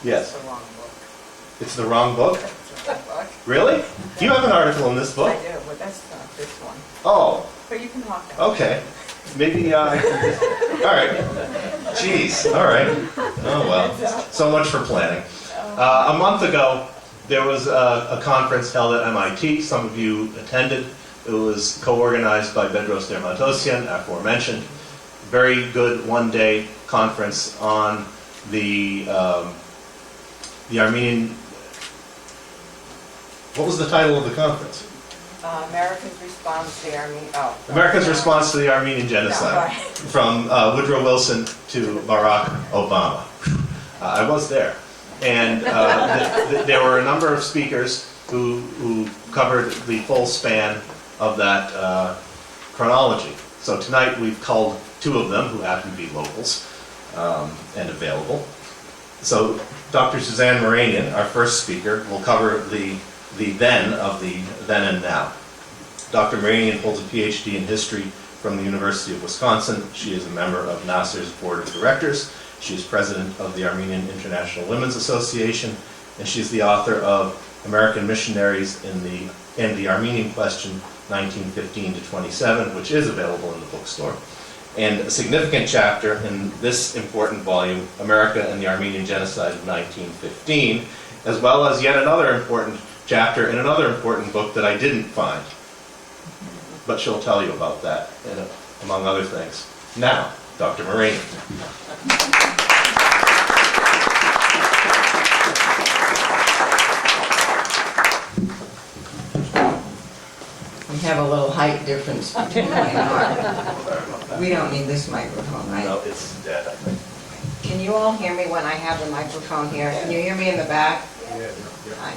Yes. It's the wrong book. It's the wrong book? It's the wrong book. Really? Do you have an article in this book? I do, but that's not this one. Oh, But you can talk about it. okay. Maybe I can just... All right. Jeez, all right. Oh, well. So much for planning. A month ago, there was a conference held at MIT. Some of you attended. It was co-organized by Bedross Der Matossian, aforementioned. Very good one-day conference on the Armenian... What was the title of the conference? America's response to the Armenian... America's response to the Armenian Genocide, right. from Woodrow Wilson to Barack Obama. I was there. And there were a number of speakers who covered the full span of that chronology. So tonight we've called two of them who happen to be locals and available. So Dr. Suzanne Moranian, our first speaker, will cover the then of the then and now. Dr. Moranian holds a Ph.D. in history from the University of Wisconsin. She is a member of NAASR's board of directors. She is president of the Armenian International Women's Association, and she is the author of American Missionaries in the Armenian Question, 1915 to 27, which is available in the bookstore. And a significant chapter in this important volume, America and the Armenian Genocide of 1915, as well as yet another important chapter in another important book that I didn't find. But she'll tell you about that, among other things. Now, Dr. Moranian. We have a little height difference between me and Mark. We don't need this microphone, right? No, it's dead, I think. Can you all hear me when I have the microphone here? Can you hear me in the back? Hi.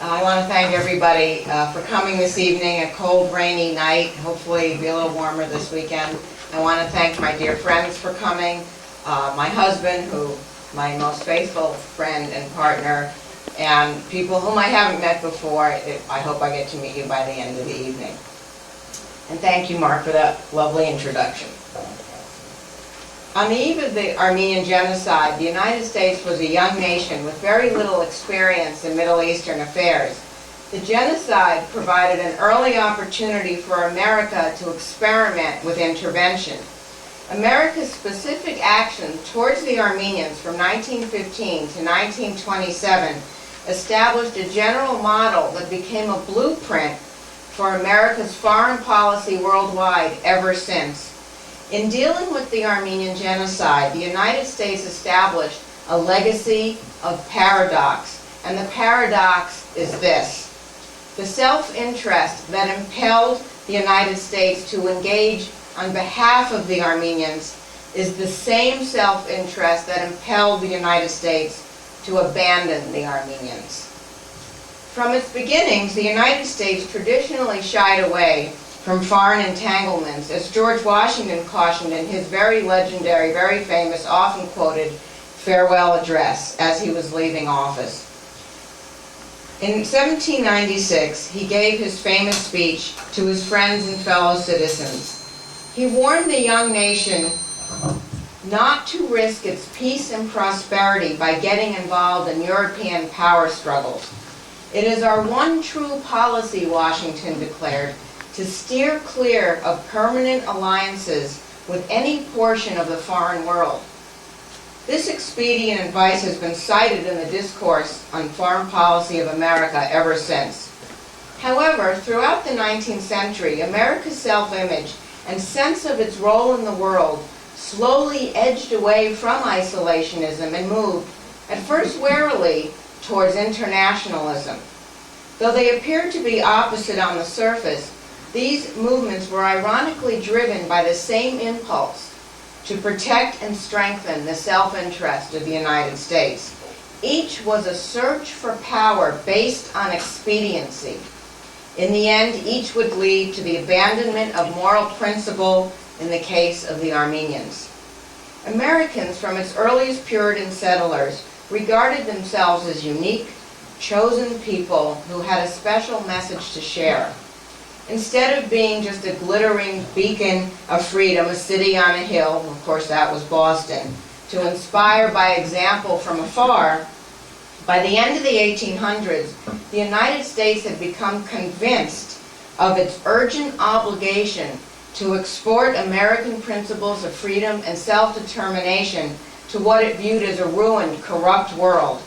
I want to thank everybody for coming this evening, a cold, rainy night. Hopefully it'll be a little warmer this weekend. I want to thank my dear friends for coming, my husband, my most faithful friend and partner, and people whom I haven't met before. I hope I get to meet you by the end of the evening. And thank you, Mark, for that lovely introduction. On the eve of the Armenian Genocide, the United States was a young nation with very little experience in Middle Eastern affairs. The genocide provided an early opportunity for America to experiment with intervention. America's specific action towards the Armenians from 1915 to 1927 established a general model that became a blueprint for America's foreign policy worldwide ever since. In dealing with the Armenian Genocide, the United States established a legacy of paradox, and the paradox is this. The self-interest that impelled the United States to engage on behalf of the Armenians is the same self-interest that impelled the United States to abandon the Armenians. From its beginnings, the United States traditionally shied away from foreign entanglements, as George Washington cautioned in his very legendary, very famous, often quoted farewell address as he was leaving office. In 1796, he gave his famous speech to his friends and fellow citizens. He warned the young nation not to risk its peace and prosperity by getting involved in European power struggles. It is our one true policy, Washington declared, to steer clear of permanent alliances with any portion of the foreign world. This expedient advice has been cited in the discourse on foreign policy of America ever since. However, throughout the 19th century, America's self-image and sense of its role in the world slowly edged away from isolationism and moved, at first warily, towards internationalism. Though they appeared to be opposite on the surface, these movements were ironically driven by the same impulse to protect and strengthen the self-interest of the United States. Each was a search for power based on expediency. In the end, each would lead to the abandonment of moral principle in the case of the Armenians. Americans, from its earliest Puritan settlers, regarded themselves as unique, chosen people who had a special message to share. Instead of being just a glittering beacon of freedom, a city on a hill, of course that was Boston, to inspire by example from afar, by the end of the 1800s, the United States had become convinced of its urgent obligation to export American principles of freedom and self-determination to what it viewed as a ruined, corrupt world.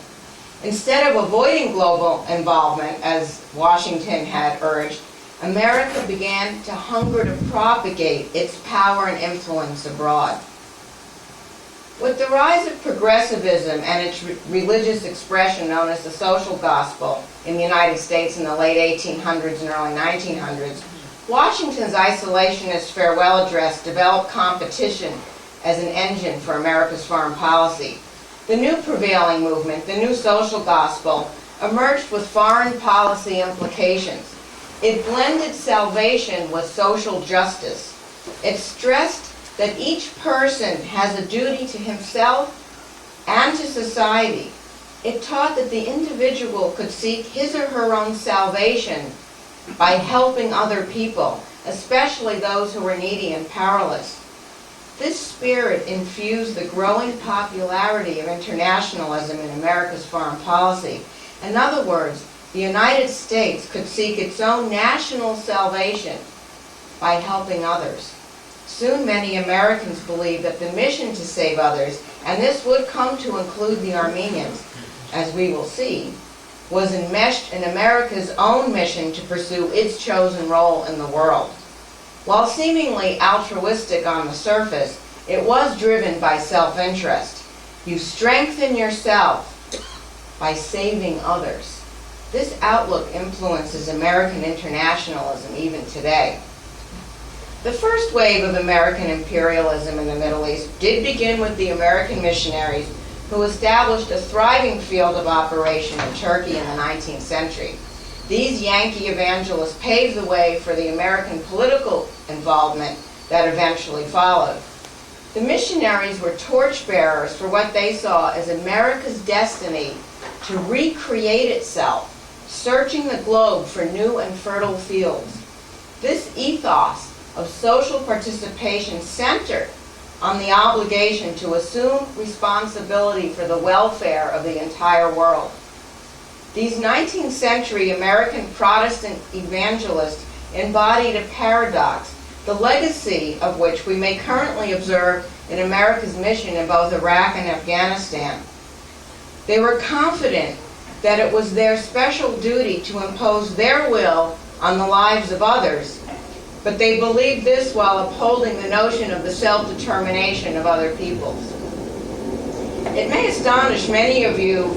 Instead of avoiding global involvement, as Washington had urged, America began to hunger to propagate its power and influence abroad. With the rise of progressivism and its religious expression known as the social gospel in the United States in the late 1800s and early 1900s, Washington's isolationist farewell address developed competition as an engine for America's foreign policy. The new prevailing movement, the new social gospel, emerged with foreign policy implications. It blended salvation with social justice. It stressed that each person has a duty to himself and to society. It taught that the individual could seek his or her own salvation by helping other people, especially those who were needy and powerless. This spirit infused the growing popularity of internationalism in America's foreign policy. In other words, the United States could seek its own national salvation by helping others. Soon many Americans believed that the mission to save others, and this would come to include the Armenians, as we will see, was enmeshed in America's own mission to pursue its chosen role in the world. While seemingly altruistic on the surface, it was driven by self-interest. You strengthen yourself by saving others. This outlook influences American internationalism even today. The first wave of American imperialism in the Middle East did begin with the American missionaries who established a thriving field of operation in Turkey in the 19th century. These Yankee evangelists paved the way for the American political involvement that eventually followed. The missionaries were torchbearers for what they saw as America's destiny to recreate itself, searching the globe for new and fertile fields. This ethos of social participation centered on the obligation to assume responsibility for the welfare of the entire world. These 19th century American Protestant evangelists embodied a paradox, the legacy of which we may currently observe in America's mission in both Iraq and Afghanistan. They were confident that it was their special duty to impose their will on the lives of others, but they believed this while upholding the notion of the self-determination of other peoples. It may astonish many of you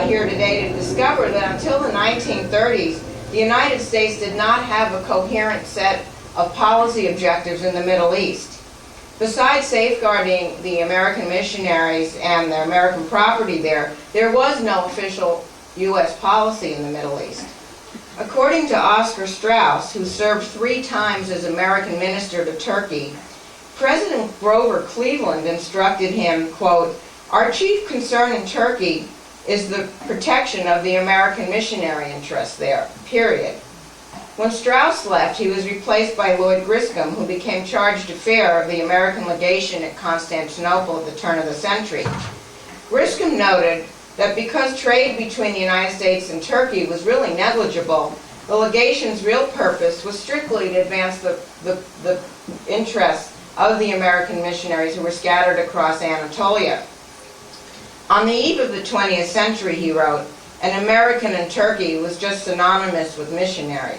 here today to discover that until the 1930s, the United States did not have a coherent set of policy objectives in the Middle East. Besides safeguarding the American missionaries and the American property there was no official U.S. policy in the Middle East. According to Oscar Strauss, who served 3 times as American minister to Turkey, President Grover Cleveland instructed him, quote, "Our chief concern in Turkey is the protection of the American missionary interests there, period." When Strauss left, he was replaced by Lloyd Griscom, who became charge d'affaires of the American legation at Constantinople at the turn of the century. Griscom noted that because trade between the United States and Turkey was really negligible, the legation's real purpose was strictly to advance the interests of the American missionaries who were scattered across Anatolia. On the eve of the 20th century, he wrote, an American in Turkey was just synonymous with missionary.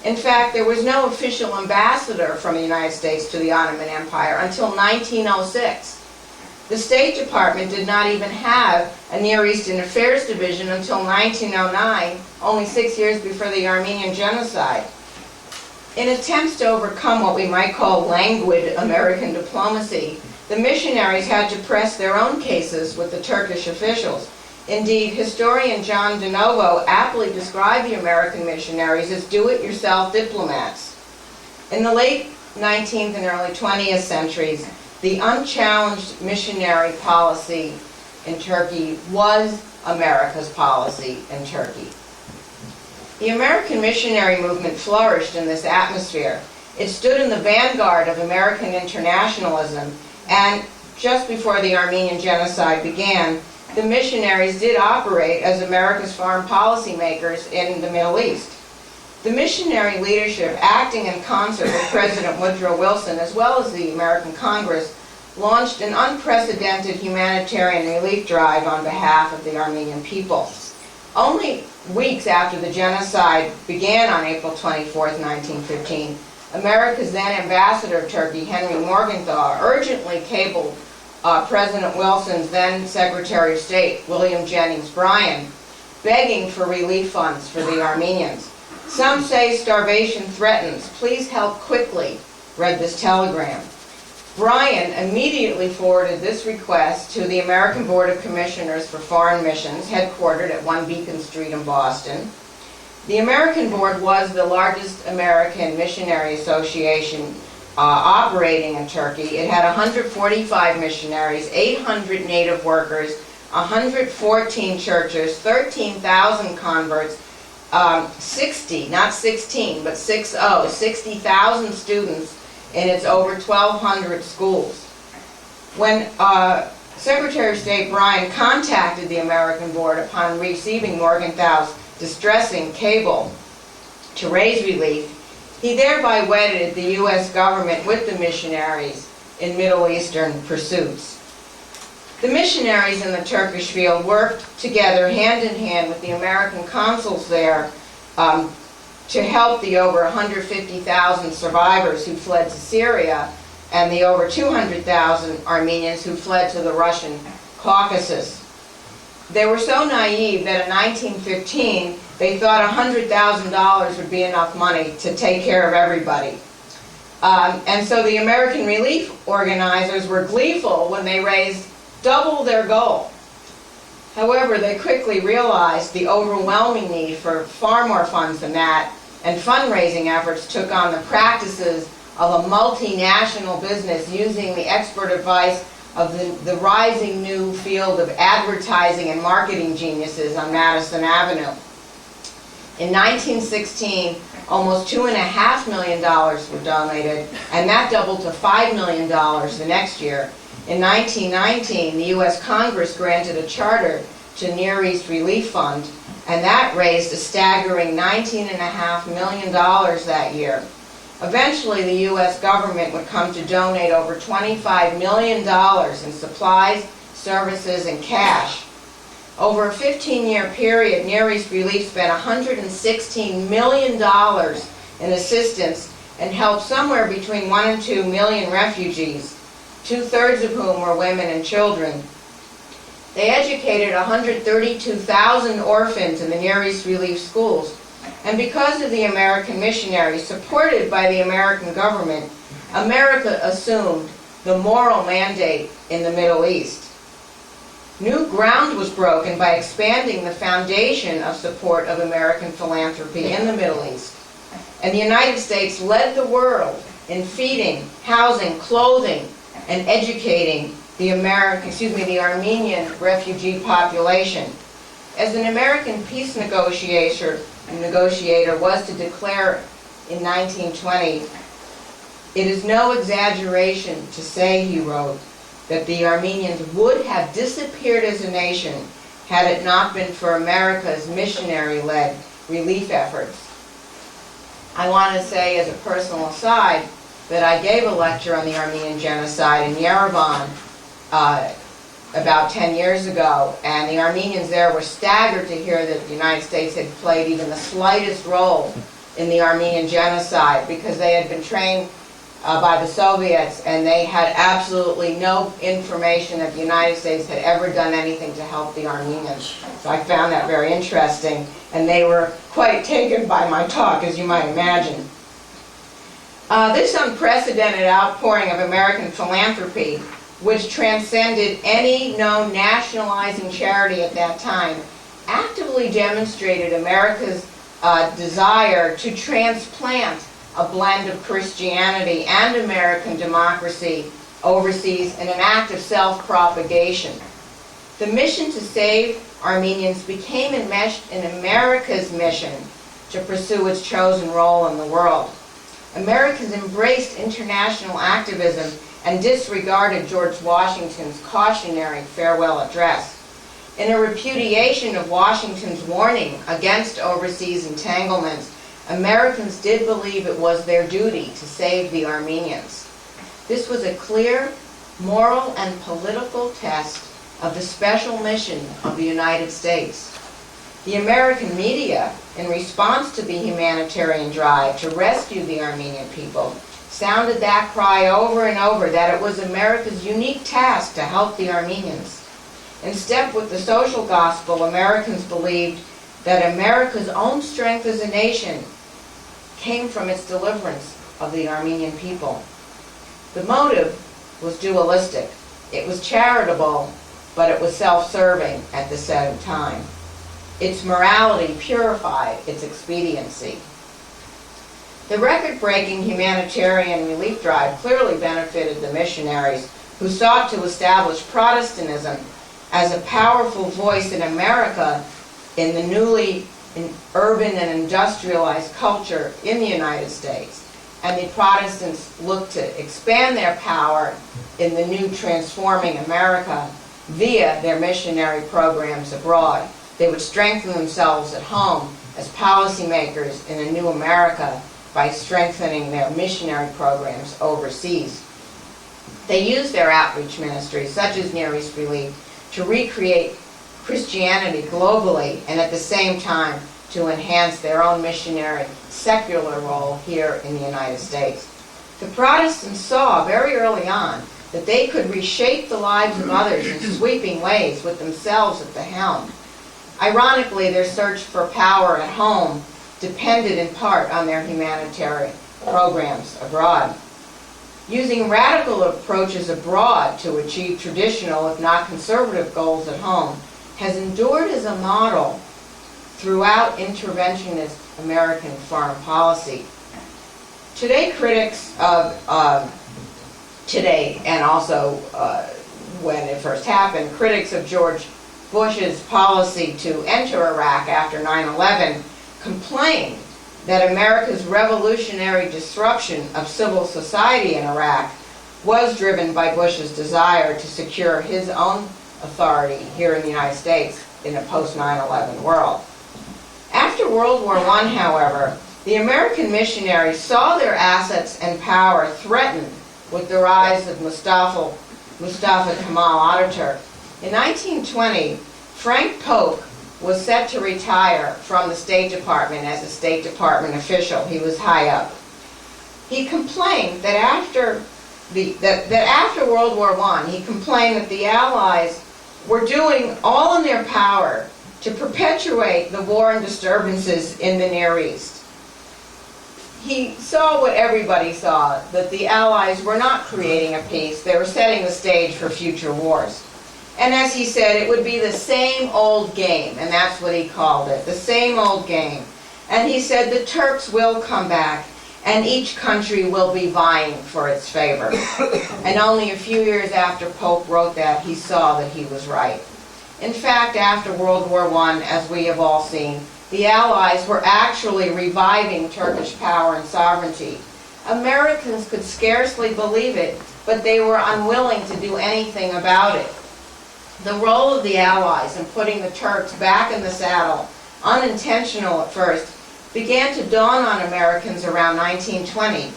In fact, there was no official ambassador from the United States to the Ottoman Empire until 1906. The State Department did not even have a Near Eastern Affairs Division until 1909, only 6 years before the Armenian Genocide. In attempts to overcome what we might call languid American diplomacy, the missionaries had to press their own cases with the Turkish officials. Indeed, historian John DeNovo aptly described the American missionaries as do-it-yourself diplomats. In the late 19th and early 20th centuries, the unchallenged missionary policy in Turkey was America's policy in Turkey. The American missionary movement flourished in this atmosphere. It stood in the vanguard of American internationalism, and just before the Armenian Genocide began, the missionaries did operate as America's foreign policy makers in the Middle East. The missionary leadership, acting in concert with President Woodrow Wilson, as well as the American Congress, launched an unprecedented humanitarian relief drive on behalf of the Armenian people. Only weeks after the genocide began on April 24, 1915, America's then ambassador to Turkey, Henry Morgenthau, urgently cabled President Wilson's then Secretary of State, William Jennings Bryan, begging for relief funds for the Armenians. "Some say starvation threatens. Please help quickly," read this telegram. Bryan immediately forwarded this request to the American Board of Commissioners for Foreign Missions, headquartered at 1 Beacon Street in Boston. The American Board was the largest American missionary association operating in Turkey. It had 145 missionaries, 800 native workers, 114 churches, 13,000 converts, 60, not 16, but 60,000 students in its over 1,200 schools. When Secretary of State Bryan contacted the American Board upon receiving Morgenthau's distressing cable to raise relief, he thereby wedded the U.S. government with the missionaries in Middle Eastern pursuits. The missionaries in the Turkish field worked together hand in hand with the American consuls there to help the over 150,000 survivors who fled to Syria and the over 200,000 Armenians who fled to the Russian Caucasus. They were so naive that in 1915 they thought $100,000 would be enough money to take care of everybody. And so the American relief organizers were gleeful when they raised double their goal. However, they quickly realized the overwhelming need for far more funds than that, and fundraising efforts took on the practices of a multinational business using the expert advice of the rising new field of advertising and marketing geniuses on Madison Avenue. In 1916, almost $2.5 million were donated, and that doubled to $5 million the next year. In 1919, the U.S. Congress granted a charter to Near East Relief Fund, and that raised a staggering $19.5 million that year. Eventually, the U.S. government would come to donate over $25 million in supplies, services, and cash. Over a 15-year period, Near East Relief spent $116 million in assistance and helped somewhere between 1 and 2 million refugees, 2/3 of whom were women and children. They educated 132,000 orphans in the Near East Relief schools, and because of the American missionaries supported by the American government, America assumed the moral mandate in the Middle East. New ground was broken by expanding the foundation of support of American philanthropy in the Middle East. And the United States led the world in feeding, housing, clothing, and educating the Armenian refugee population. As an American peace negotiator was to declare in 1920, "It is no exaggeration to say," he wrote, "that the Armenians would have disappeared as a nation had it not been for America's missionary-led relief efforts." I want to say as a personal aside that I gave a lecture on the Armenian Genocide in Yerevan about 10 years ago, and the Armenians there were staggered to hear that the United States had played even the slightest role in the Armenian Genocide, because they had been trained by the Soviets, and they had absolutely no information that the United States had ever done anything to help the Armenians. So I found that very interesting, and they were quite taken by my talk, as you might imagine. This unprecedented outpouring of American philanthropy, which transcended any known nationalizing charity at that time, actively demonstrated America's desire to transplant a blend of Christianity and American democracy overseas in an act of self-propagation. The mission to save Armenians became enmeshed in America's mission to pursue its chosen role in the world. Americans embraced international activism and disregarded George Washington's cautionary farewell address. In a repudiation of Washington's warning against overseas entanglements, Americans did believe it was their duty to save the Armenians. This was a clear moral and political test of the special mission of the United States. The American media, in response to the humanitarian drive to rescue the Armenian people, sounded that cry over and over that it was America's unique task to help the Armenians. In step with the social gospel, Americans believed that America's own strength as a nation came from its deliverance of the Armenian people. The motive was dualistic. It was charitable, but it was self-serving at the same time. Its morality purified its expediency. The record-breaking humanitarian relief drive clearly benefited the missionaries who sought to establish Protestantism as a powerful voice in America in the newly urban and industrialized culture in the United States. And the Protestants looked to expand their power in the new transforming America via their missionary programs abroad. They would strengthen themselves at home as policymakers in a new America by strengthening their missionary programs overseas. They used their outreach ministries, such as Near East Relief, to recreate Christianity globally and at the same time to enhance their own missionary secular role here in the United States. The Protestants saw very early on that they could reshape the lives of others in sweeping ways with themselves at the helm. Ironically, their search for power at home depended in part on their humanitarian programs abroad. Using radical approaches abroad to achieve traditional, if not conservative, goals at home has endured as a model throughout interventionist American foreign policy. Today, critics of today, and also when it first happened, critics of George Bush's policy to enter Iraq after 9/11 complained that America's revolutionary disruption of civil society in Iraq was driven by Bush's desire to secure his own authority here in the United States in a post-9/11 world. After World War I, however, the American missionaries saw their assets and power threatened with the rise of Mustafa Kemal Ataturk. In 1920, Frank Polk was set to retire from the State Department as a State Department official. He was high up. He complained that after World War I, he complained that the Allies were doing all in their power to perpetuate the war and disturbances in the Near East. He saw what everybody saw, that the Allies were not creating a peace, they were setting the stage for future wars. And as he said, it would be the same old game, and that's what he called it, the same old game. And he said the Turks will come back, and each country will be vying for its favor. And only a few years after Polk wrote that, he saw that he was right. In fact, after World War I, as we have all seen, the Allies were actually reviving Turkish power and sovereignty. Americans could scarcely believe it, but they were unwilling to do anything about it. The role of the Allies in putting the Turks back in the saddle, unintentional at first, began to dawn on Americans around 1920.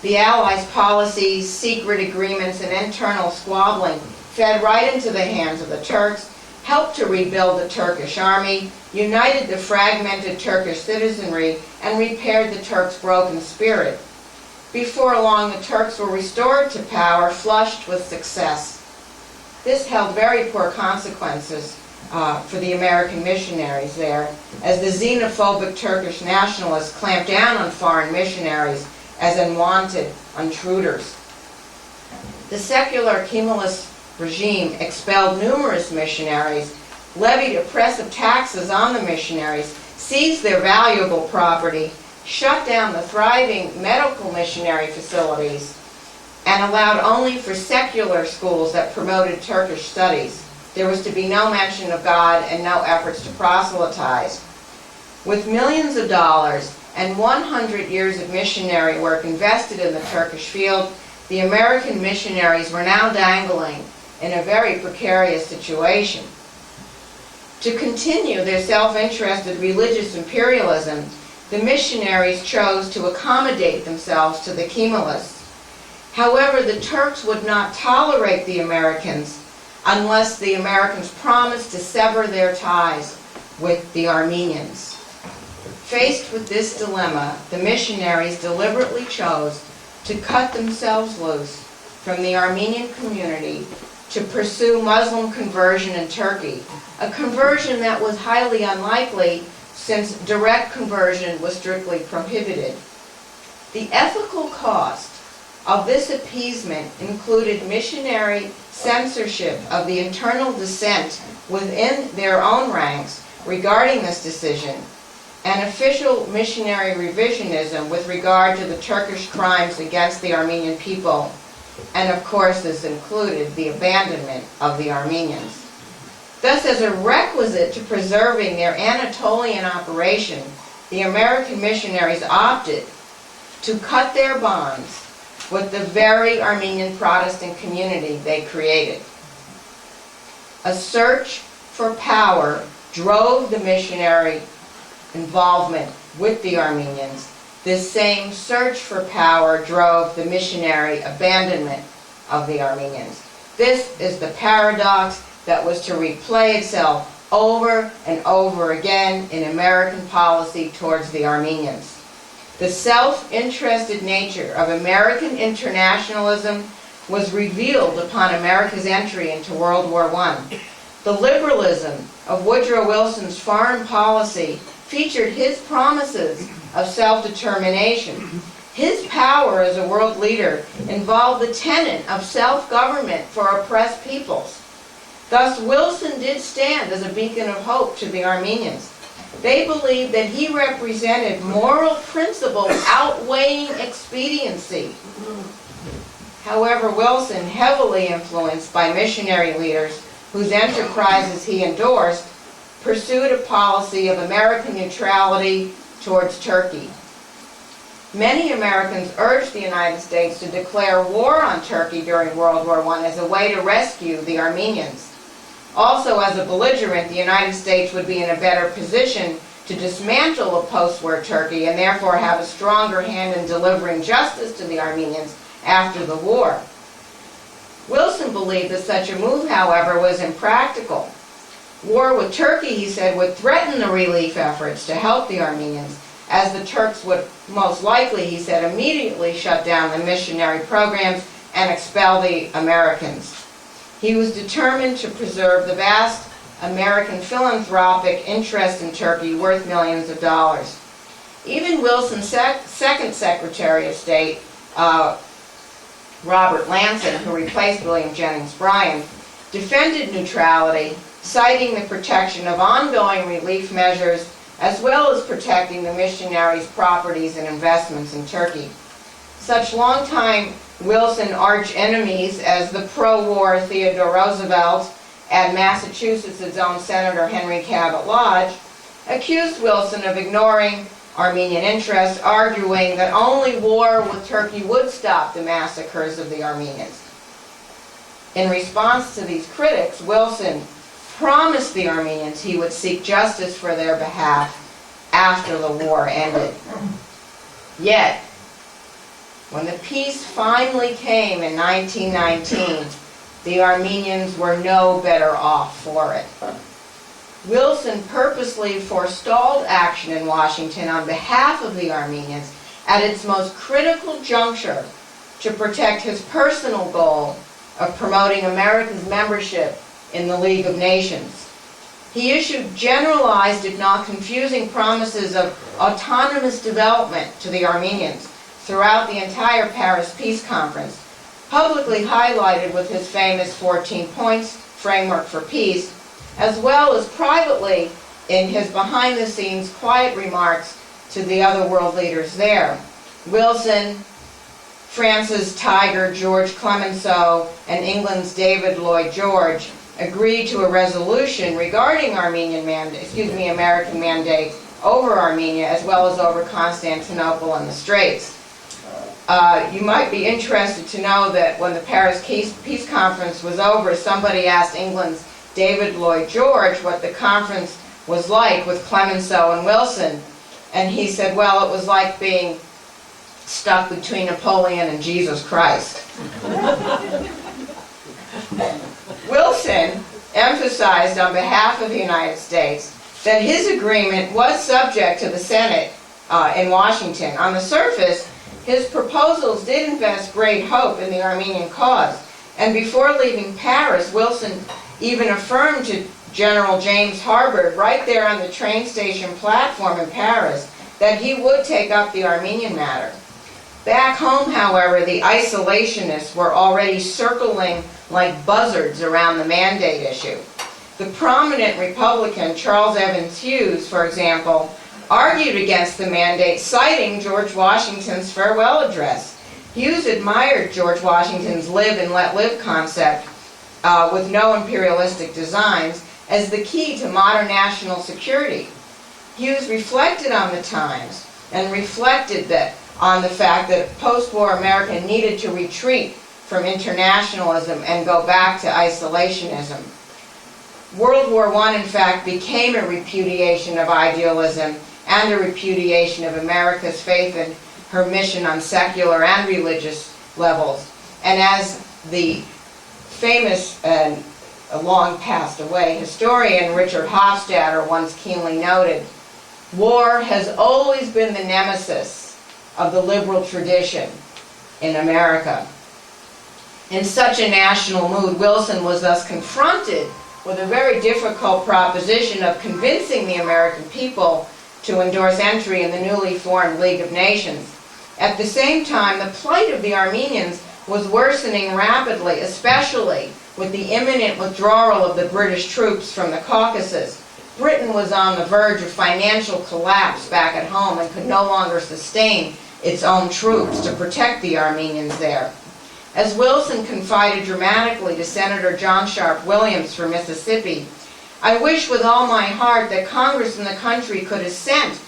The Allies' policies, secret agreements, and internal squabbling fed right into the hands of the Turks, helped to rebuild the Turkish army, united the fragmented Turkish citizenry, and repaired the Turks' broken spirit. Before long, the Turks were restored to power, flushed with success. This held very poor consequences for the American missionaries there, as the xenophobic Turkish nationalists clamped down on foreign missionaries as unwanted intruders. The secular Kemalist regime expelled numerous missionaries, levied oppressive taxes on the missionaries, seized their valuable property, shut down the thriving medical missionary facilities, and allowed only for secular schools that promoted Turkish studies. There was to be no mention of God and no efforts to proselytize. With millions of dollars and 100 years of missionary work invested in the Turkish field, the American missionaries were now dangling in a very precarious situation. To continue their self-interested religious imperialism, the missionaries chose to accommodate themselves to the Kemalists. However, the Turks would not tolerate the Americans unless the Americans promised to sever their ties with the Armenians. Faced with this dilemma, the missionaries deliberately chose to cut themselves loose from the Armenian community to pursue Muslim conversion in Turkey, a conversion that was highly unlikely since direct conversion was strictly prohibited. The ethical cost of this appeasement included missionary censorship of the internal dissent within their own ranks regarding this decision, and official missionary revisionism with regard to the Turkish crimes against the Armenian people, and of course this included the abandonment of the Armenians. Thus, as a requisite to preserving their Anatolian operation, the American missionaries opted to cut their bonds with the very Armenian Protestant community they created. A search for power drove the missionary involvement with the Armenians. This same search for power drove the missionary abandonment of the Armenians. This is the paradox that was to replay itself over and over again in American policy towards the Armenians. The self-interested nature of American internationalism was revealed upon America's entry into World War I. The liberalism of Woodrow Wilson's foreign policy featured his promises of self-determination. His power as a world leader involved the tenet of self-government for oppressed peoples. Thus, Wilson did stand as a beacon of hope to the Armenians. They believed that he represented moral principle outweighing expediency. However, Wilson, heavily influenced by missionary leaders whose enterprises he endorsed, pursued a policy of American neutrality towards Turkey. Many Americans urged the United States to declare war on Turkey during World War I as a way to rescue the Armenians. Also, as a belligerent, the United States would be in a better position to dismantle a post-war Turkey and therefore have a stronger hand in delivering justice to the Armenians after the war. Wilson believed that such a move, however, was impractical. War with Turkey, he said, would threaten the relief efforts to help the Armenians, as the Turks would most likely, he said, immediately shut down the missionary programs and expel the Americans. He was determined to preserve the vast American philanthropic interest in Turkey worth millions of dollars. Even Wilson's second Secretary of State, Robert Lanson, who replaced William Jennings Bryan, defended neutrality, citing the protection of ongoing relief measures as well as protecting the missionaries' properties and investments in Turkey. Such longtime Wilson arch-enemies as the pro-war Theodore Roosevelt and Massachusetts' own Senator Henry Cabot Lodge accused Wilson of ignoring Armenian interests, arguing that only war with Turkey would stop the massacres of the Armenians. In response to these critics, Wilson promised the Armenians he would seek justice for their behalf after the war ended. Yet, when the peace finally came in 1919, the Armenians were no better off for it. Wilson purposely forestalled action in Washington on behalf of the Armenians at its most critical juncture to protect his personal goal of promoting America's membership in the League of Nations. He issued generalized, if not confusing, promises of autonomous development to the Armenians throughout the entire Paris Peace Conference, publicly highlighted with his famous 14 points framework for peace, as well as privately in his behind-the-scenes quiet remarks to the other world leaders there. Wilson, France's Tiger George Clemenceau, and England's David Lloyd George agreed to a resolution regarding American mandate over Armenia as well as over Constantinople and the Straits. You might be interested to know that when the Paris Peace Conference was over, somebody asked England's David Lloyd George what the conference was like with Clemenceau and Wilson, and he said, well, it was like being stuck between Napoleon and Jesus Christ. Wilson emphasized on behalf of the United States that his agreement was subject to the Senate in Washington. On the surface, his proposals did invest great hope in the Armenian cause, and before leaving Paris, Wilson even affirmed to General James Harbord right there on the train station platform in Paris that he would take up the Armenian matter. Back home, however, the isolationists were already circling like buzzards around the mandate issue. The prominent Republican Charles Evans Hughes, for example, argued against the mandate, citing George Washington's farewell address. Hughes admired George Washington's live and let live concept with no imperialistic designs as the key to modern national security. Hughes reflected on the times and reflected on the fact that post-war America needed to retreat from internationalism and go back to isolationism. World War I, in fact, became a repudiation of idealism and a repudiation of America's faith in her mission on secular and religious levels. And as the famous and long passed away historian Richard Hofstadter once keenly noted, war has always been the nemesis of the liberal tradition in America. In such a national mood, Wilson was thus confronted with a very difficult proposition of convincing the American people to endorse entry in the newly formed League of Nations. At the same time, the plight of the Armenians was worsening rapidly, especially with the imminent withdrawal of the British troops from the Caucasus. Britain was on the verge of financial collapse back at home and could no longer sustain its own troops to protect the Armenians there. As Wilson confided dramatically to Senator John Sharp Williams for Mississippi, I wish with all my heart that Congress and the country could assent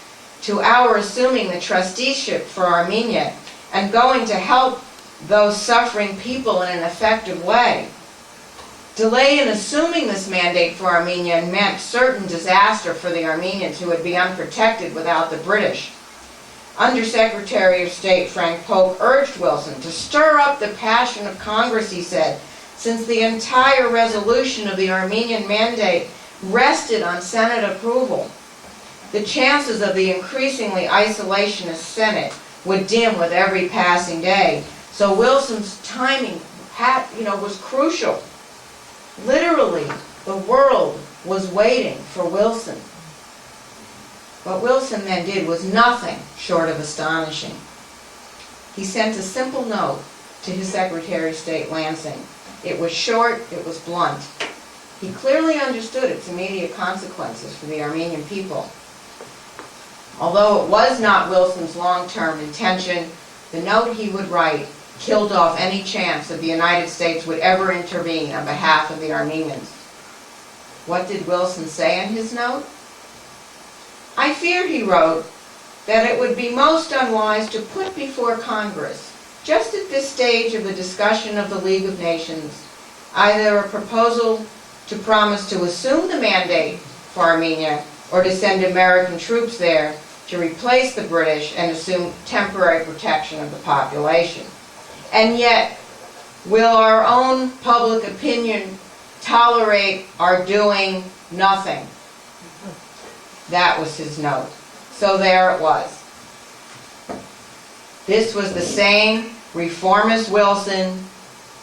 to our assuming the trusteeship for Armenia and going to help those suffering people in an effective way. Delay in assuming this mandate for Armenia meant certain disaster for the Armenians who would be unprotected without the British. Undersecretary of State Frank Polk urged Wilson to stir up the passion of Congress, he said, since the entire resolution of the Armenian mandate rested on Senate approval. The chances of the increasingly isolationist Senate would dim with every passing day, so Wilson's timing was crucial. Literally, the world was waiting for Wilson. What Wilson then did was nothing short of astonishing. He sent a simple note to his Secretary of State Lansing. It was short, it was blunt. He clearly understood its immediate consequences for the Armenian people. Although it was not Wilson's long-term intention, the note he would write killed off any chance that the United States would ever intervene on behalf of the Armenians. What did Wilson say in his note? I fear, he wrote, that it would be most unwise to put before Congress, just at this stage of the discussion of the League of Nations, either a proposal to promise to assume the mandate for Armenia or to send American troops there to replace the British and assume temporary protection of the population. And yet, will our own public opinion tolerate our doing nothing? That was his note. So there it was. This was the same reformist Wilson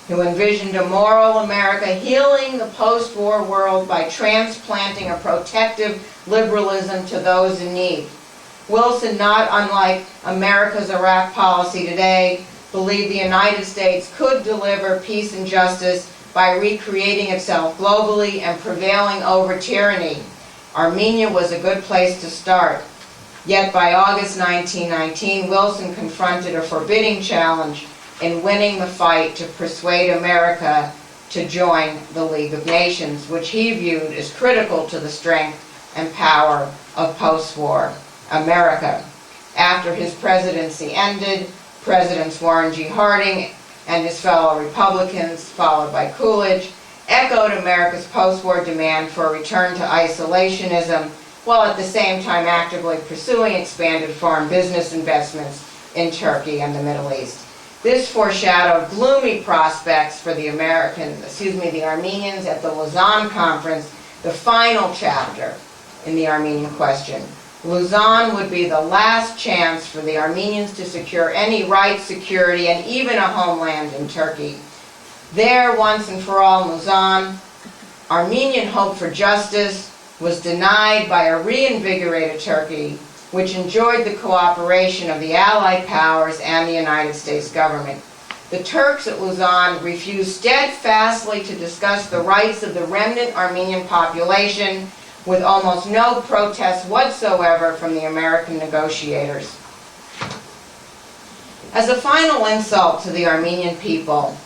who envisioned a moral America healing the post-war world by transplanting a protective liberalism to those in need. Wilson, not unlike America's Iraq policy today, believed the United States could deliver peace and justice by recreating itself globally and prevailing over tyranny. Armenia was a good place to start. Yet by August 1919, Wilson confronted a forbidding challenge in winning the fight to persuade America to join the League of Nations, which he viewed as critical to the strength and power of post-war America. After his presidency ended, Presidents Warren G. Harding and his fellow Republicans, followed by Coolidge, echoed America's post-war demand for a return to isolationism, while at the same time actively pursuing expanded foreign business investments in Turkey and the Middle East. This foreshadowed gloomy prospects for the Armenians at the Lausanne Conference, the final chapter in the Armenian question. Lausanne would be the last chance for the Armenians to secure any rights, security, and even a homeland in Turkey. There, once and for all in Lausanne, Armenian hope for justice was denied by a reinvigorated Turkey, which enjoyed the cooperation of the Allied powers and the United States government. The Turks at Lausanne refused steadfastly to discuss the rights of the remnant Armenian population, with almost no protest whatsoever from the American negotiators. As a final insult to the Armenian people,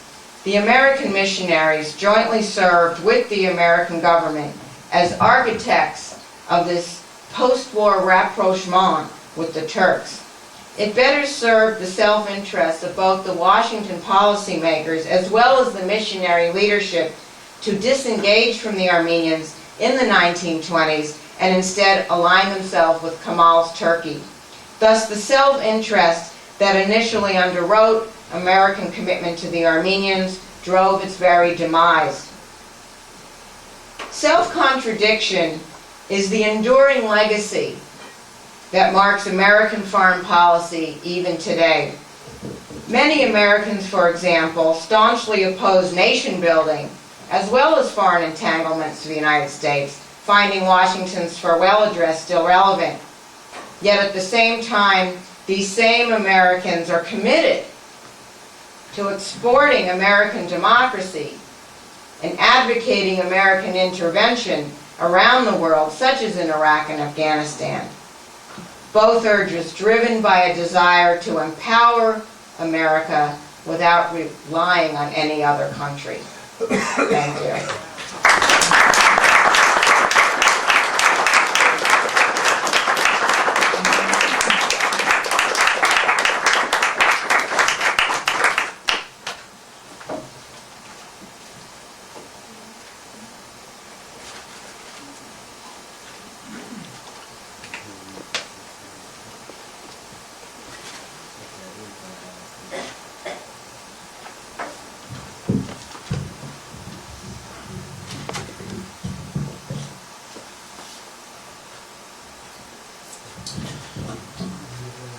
the American missionaries jointly served with the American government as architects of this post-war rapprochement with the Turks. It better served the self-interest of both the Washington policymakers as well as the missionary leadership to disengage from the Armenians in the 1920s and instead align themselves with Kemal's Turkey. Thus, the self-interest that initially underwrote American commitment to the Armenians drove its very demise. Self-contradiction is the enduring legacy that marks American foreign policy even today. Many Americans, for example, staunchly oppose nation building as well as foreign entanglements to the United States, finding Washington's farewell address still relevant. Yet at the same time, these same Americans are committed to exporting American democracy and advocating American intervention around the world, such as in Iraq and Afghanistan. Both urges driven by a desire to empower America without relying on any other country. Thank you.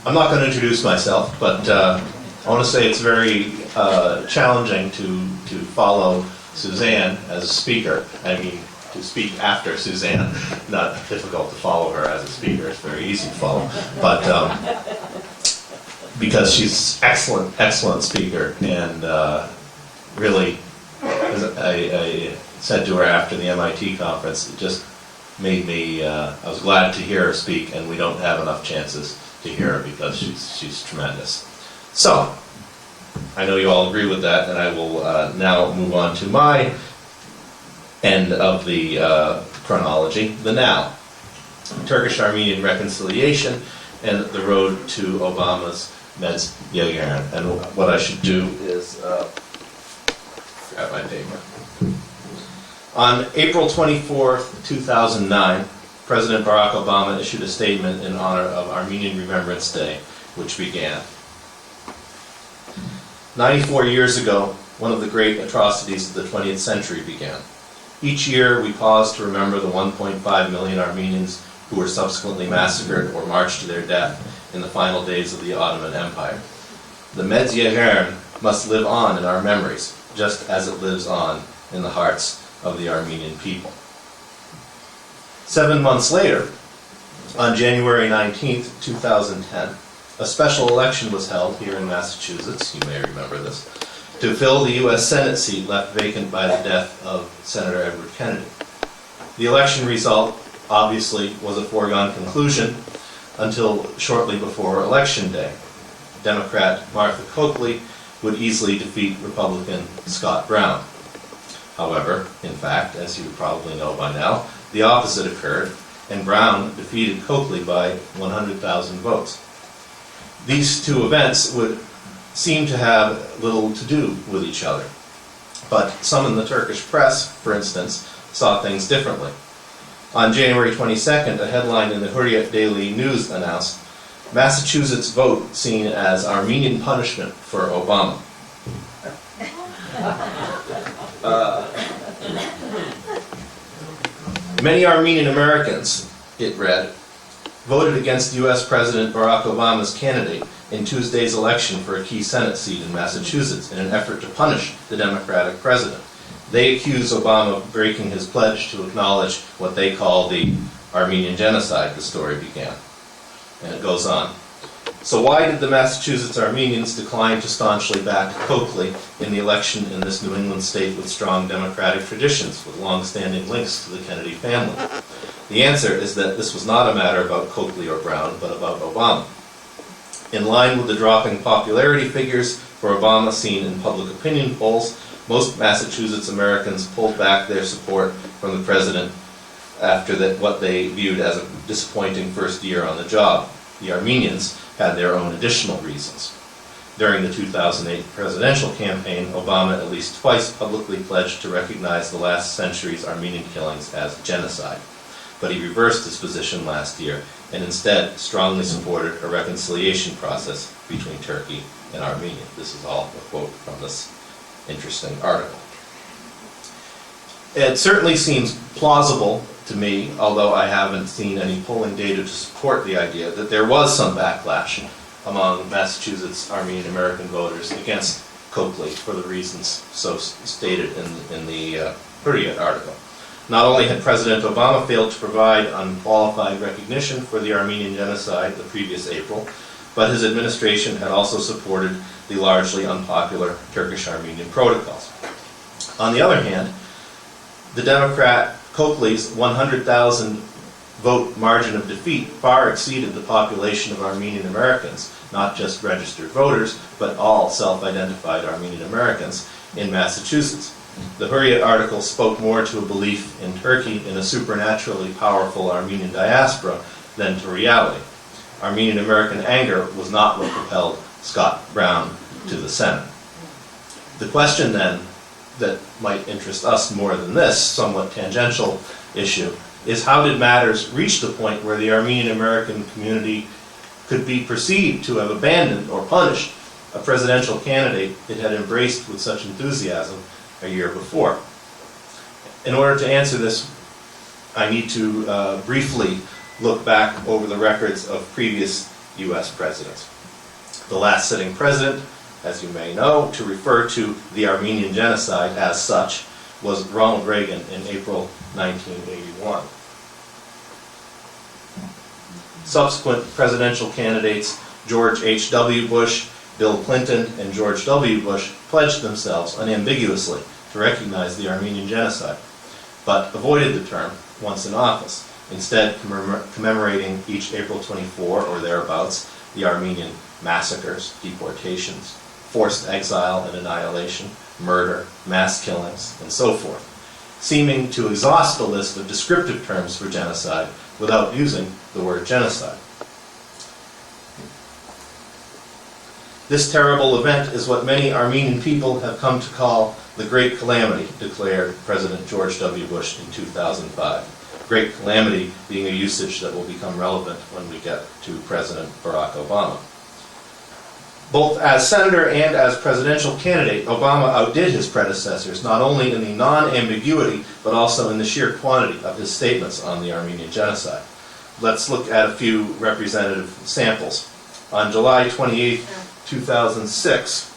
I'm not going to introduce myself, but I want to say it's very challenging to follow Suzanne as a speaker. I mean, to speak after Suzanne. Not difficult to follow her as a speaker. It's very easy to follow. But because she's excellent speaker, and really, as I said to her after the MIT conference, it just made me, I was glad to hear her speak, and we don't have enough chances to hear her because she's tremendous. So, I know you all agree with that, and I will now move on to my end of the chronology, the now. Turkish-Armenian Reconciliation and the road to Obama's Medz Yeghern. And what I should do is grab my paper. On April 24th, 2009, President Barack Obama issued a statement in honor of Armenian Remembrance Day, which began. 94 years ago, one of the great atrocities of the 20th century began. Each year, we pause to remember the 1.5 million Armenians who were subsequently massacred or marched to their death in the final days of the Ottoman Empire. The Medz Yeghern must live on in our memories, just as it lives on in the hearts of the Armenian people. 7 months later, on January 19th, 2010, a special election was held here in Massachusetts, you may remember this, to fill the U.S. Senate seat left vacant by the death of Senator Edward Kennedy. The election result, obviously, was a foregone conclusion until shortly before Election Day. Democrat Martha Coakley would easily defeat Republican Scott Brown. However, in fact, as you probably know by now, the opposite occurred, and Brown defeated Coakley by 100,000 votes. These two events would seem to have little to do with each other, but some in the Turkish press, for instance, saw things differently. On January 22nd, a headline in the Hurriyet Daily News announced, "Massachusetts vote seen as Armenian punishment for Obama." Many Armenian Americans, it read, voted against U.S. President Barack Obama's candidate in Tuesday's election for a key Senate seat in Massachusetts in an effort to punish the Democratic president. They accused Obama of breaking his pledge to acknowledge what they call the Armenian Genocide, the story began. And it goes on. So why did the Massachusetts Armenians decline to staunchly back Coakley in the election in this New England state with strong democratic traditions, with long-standing links to the Kennedy family? The answer is that this was not a matter about Coakley or Brown, but about Obama. In line with the dropping popularity figures for Obama seen in public opinion polls, most Massachusetts Americans pulled back their support from the president after what they viewed as a disappointing first year on the job. The Armenians had their own additional reasons. During the 2008 presidential campaign, Obama at least twice publicly pledged to recognize the last century's Armenian killings as genocide. But he reversed his position last year and instead strongly supported a reconciliation process between Turkey and Armenia. This is all a quote from this interesting article. It certainly seems plausible to me, although I haven't seen any polling data to support the idea, that there was some backlash among Massachusetts Armenian American voters against Coakley for the reasons so stated in the Hurriyet article. Not only had President Obama failed to provide unqualified recognition for the Armenian Genocide the previous April, but his administration had also supported the largely unpopular Turkish-Armenian protocols. On the other hand, the Democrat Coakley's 100,000 vote margin of defeat far exceeded the population of Armenian Americans, not just registered voters, but all self-identified Armenian Americans in Massachusetts. The Hurriyet article spoke more to a belief in Turkey in a supernaturally powerful Armenian diaspora than to reality. Armenian American anger was not what propelled Scott Brown to the Senate. The question then that might interest us more than this somewhat tangential issue is, how did matters reach the point where the Armenian American community could be perceived to have abandoned or punished a presidential candidate it had embraced with such enthusiasm a year before? In order to answer this, I need to briefly look back over the records of previous U.S. presidents. The last sitting president, as you may know, to refer to the Armenian Genocide as such, was Ronald Reagan in April 1981. Subsequent presidential candidates, George H.W. Bush, Bill Clinton, and George W. Bush, pledged themselves unambiguously to recognize the Armenian Genocide, but avoided the term once in office, instead commemorating each April 24 or thereabouts the Armenian massacres, deportations, forced exile and annihilation, murder, mass killings, and so forth, seeming to exhaust the list of descriptive terms for genocide without using the word genocide. This terrible event is what many Armenian people have come to call the Great Calamity, declared President George W. Bush in 2005. Great Calamity being a usage that will become relevant when we get to President Barack Obama. Both as senator and as presidential candidate, Obama outdid his predecessors, not only in the non-ambiguity, but also in the sheer quantity of his statements on the Armenian Genocide. Let's look at a few representative samples. On July 28, 2006,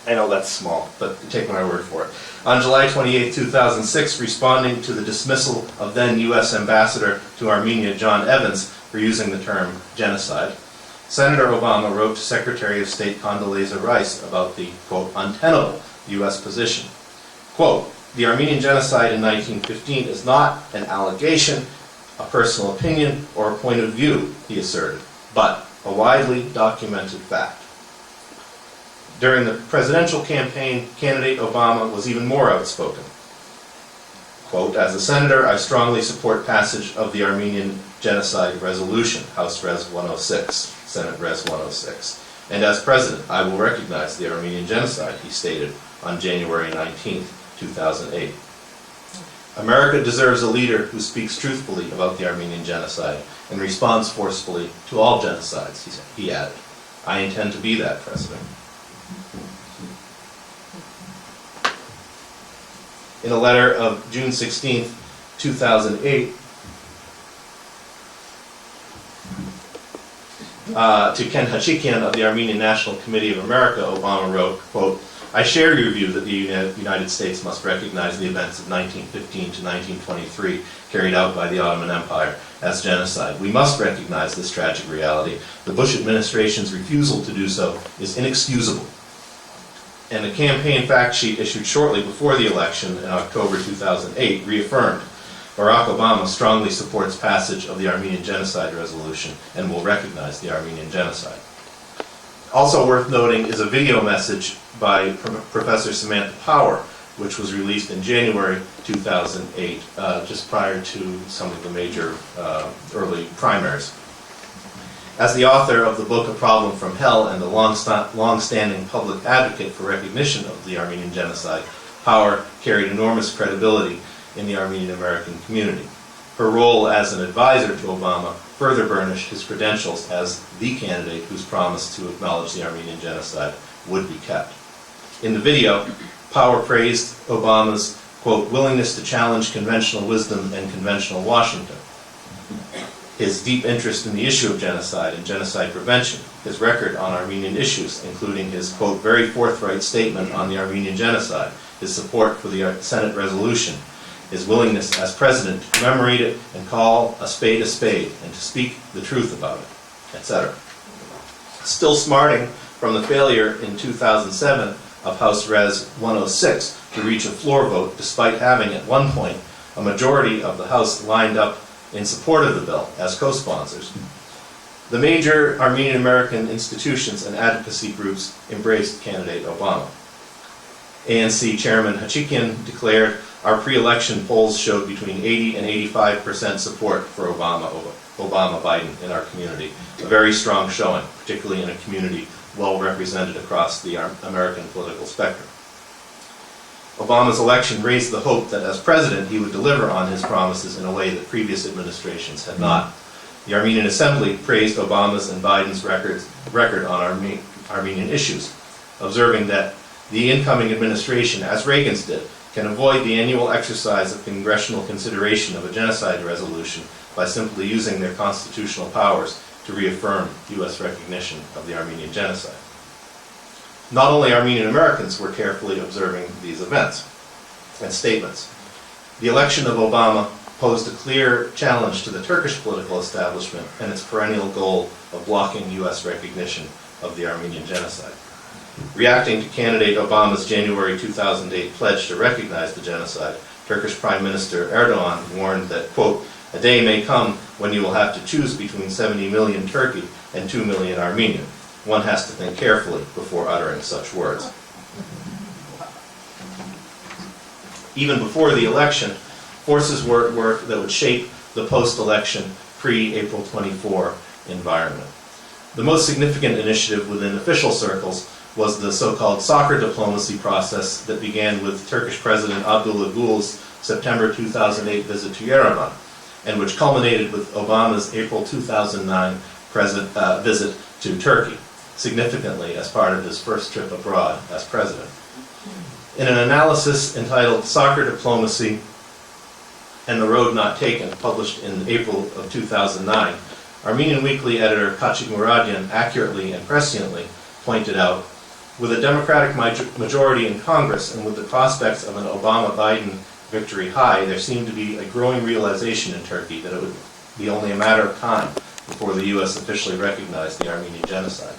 I know that's small, but take my word for it. On July 28, 2006, responding to the dismissal of then U.S. Ambassador to Armenia, John Evans, for using the term genocide, Senator Obama wrote to Secretary of State Condoleezza Rice about the, quote, untenable U.S. position. Quote, the Armenian Genocide in 1915 is not an allegation, a personal opinion, or a point of view, he asserted, but a widely documented fact. During the presidential campaign, candidate Obama was even more outspoken. quote, "As a senator, I strongly support passage of the Armenian Genocide Resolution, House Res 106, Senate Res 106. And as president, I will recognize the Armenian Genocide," he stated on January 19, 2008. "America deserves a leader who speaks truthfully about the Armenian Genocide and responds forcefully to all genocides," he added. "I intend to be that president." In a letter of June 16, 2008, to Ken Hachikian of the Armenian National Committee of America, Obama wrote, quote, "I share your view that the United States must recognize the events of 1915 to 1923 carried out by the Ottoman Empire as genocide. We must recognize this tragic reality. The Bush administration's refusal to do so is inexcusable." And a campaign fact sheet issued shortly before the election in October 2008 reaffirmed, "Barack Obama strongly supports passage of the Armenian Genocide Resolution and will recognize the Armenian Genocide." Also worth noting is a video message by Professor Samantha Power, which was released in January 2008, just prior to some of the major early primaries. As the author of the book A Problem from Hell and the long-standing public advocate for recognition of the Armenian Genocide, Power carried enormous credibility in the Armenian American community. Her role as an advisor to Obama further burnished his credentials as the candidate whose promise to acknowledge the Armenian Genocide would be kept. In the video, Power praised Obama's, quote, "willingness to challenge conventional wisdom and conventional Washington," his deep interest in the issue of genocide and genocide prevention, his record on Armenian issues, including his, quote, "very forthright statement on the Armenian Genocide," his support for the Senate resolution, his willingness as president to commemorate it and call a spade and to speak the truth about it, etc. Still smarting from the failure in 2007 of House Res 106 to reach a floor vote, despite having at one point a majority of the House lined up in support of the bill as co-sponsors, the major Armenian American institutions and advocacy groups embraced candidate Obama. ANC Chairman Hachikian declared, "Our pre-election polls showed between 80 and 85% support for Obama-Biden in our community, a very strong showing, particularly in a community well represented across the American political spectrum." Obama's election raised the hope that as president he would deliver on his promises in a way that previous administrations had not. The Armenian Assembly praised Obama's and Biden's record on Armenian issues, observing that the incoming administration, as Reagan's did, can avoid the annual exercise of congressional consideration of a genocide resolution by simply using their constitutional powers to reaffirm U.S. recognition of the Armenian Genocide. Not only Armenian Americans were carefully observing these events and statements. The election of Obama posed a clear challenge to the Turkish political establishment and its perennial goal of blocking U.S. recognition of the Armenian Genocide. Reacting to candidate Obama's January 2008 pledge to recognize the genocide, Turkish Prime Minister Erdogan warned that, quote, "a day may come when you will have to choose between 70 million Turkey and 2 million Armenian. One has to think carefully before uttering such words." Even before the election, forces were at work that would shape the post-election, pre-April 24 environment. The most significant initiative within official circles was the so-called soccer diplomacy process that began with Turkish President Abdullah Gül's September 2008 visit to Yerevan, and which culminated with Obama's April 2009 visit to Turkey, significantly as part of his first trip abroad as president. In an analysis entitled "Soccer Diplomacy and the Road Not Taken," published in April of 2009, Armenian Weekly editor Kachik Moranian accurately and presciently pointed out, with a Democratic majority in Congress and with the prospects of an Obama-Biden victory high, there seemed to be a growing realization in Turkey that it would be only a matter of time before the U.S. officially recognized the Armenian Genocide.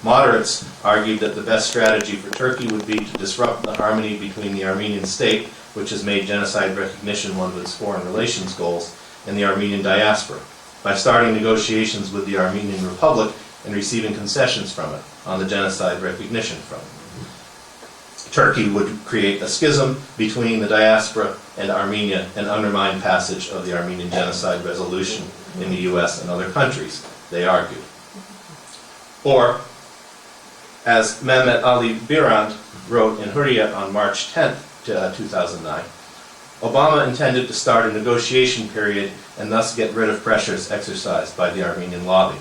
Moderates argued that the best strategy for Turkey would be to disrupt the harmony between the Armenian state, which has made genocide recognition one of its foreign relations goals, and the Armenian diaspora, by starting negotiations with the Armenian Republic and receiving concessions from it on the genocide recognition front. Turkey would create a schism between the diaspora and Armenia and undermine passage of the Armenian Genocide resolution in the US and other countries, they argued. Or, as Mehmet Ali Birand wrote in Hurriyet on March 10, 2009, Obama intended to start a negotiation period and thus get rid of pressures exercised by the Armenian lobby.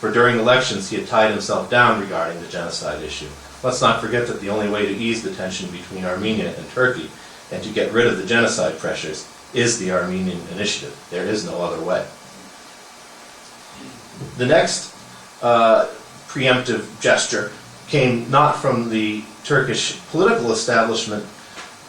For during elections, he had tied himself down regarding the genocide issue. Let's not forget that the only way to ease the tension between Armenia and Turkey and to get rid of the genocide pressures is the Armenian initiative. There is no other way. The next preemptive gesture came not from the Turkish political establishment,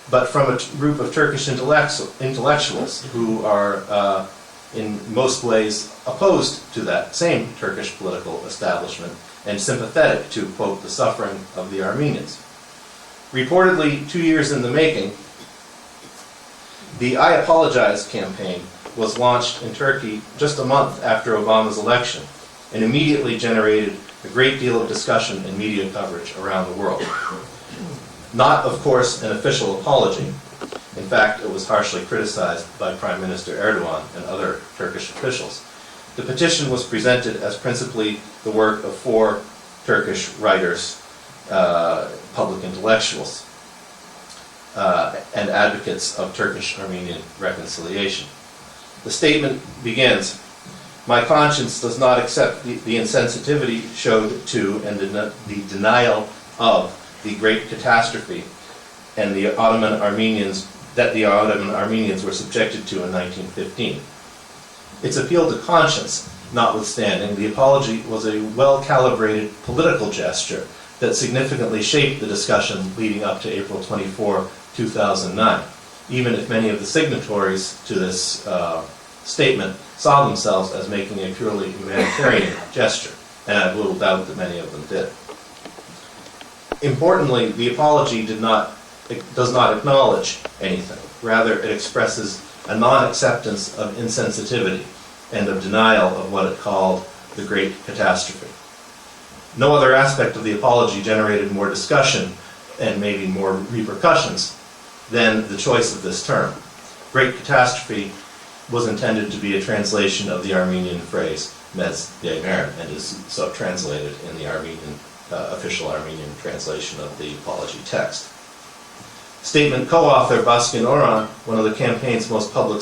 but from a group of Turkish intellectuals who are in most ways opposed to that same Turkish political establishment and sympathetic to, quote, the suffering of the Armenians. Reportedly 2 years in the making, the I Apologize campaign was launched in Turkey just a month after Obama's election and immediately generated a great deal of discussion and media coverage around the world. Not, of course, an official apology. In fact, it was harshly criticized by Prime Minister Erdogan and other Turkish officials. The petition was presented as principally the work of 4 Turkish writers, public intellectuals, and advocates of Turkish-Armenian reconciliation. The statement begins, "My conscience does not accept the insensitivity showed to and the denial of the great catastrophe and the Ottoman Armenians that the Ottoman Armenians were subjected to in 1915. Its appeal to conscience, notwithstanding, the apology was a well-calibrated political gesture that significantly shaped the discussion leading up to April 24, 2009, even if many of the signatories to this statement saw themselves as making a purely humanitarian gesture, and I have little doubt that many of them did. Importantly, the apology does not acknowledge anything. Rather, it expresses a non-acceptance of insensitivity and of denial of what it called the great catastrophe. No other aspect of the apology generated more discussion and maybe more repercussions than the choice of this term. Great catastrophe was intended to be a translation of the Armenian phrase Medz Yeghern and is so translated in the official Armenian translation of the apology text. Statement co-author Baskin Orhan, one of the campaign's most public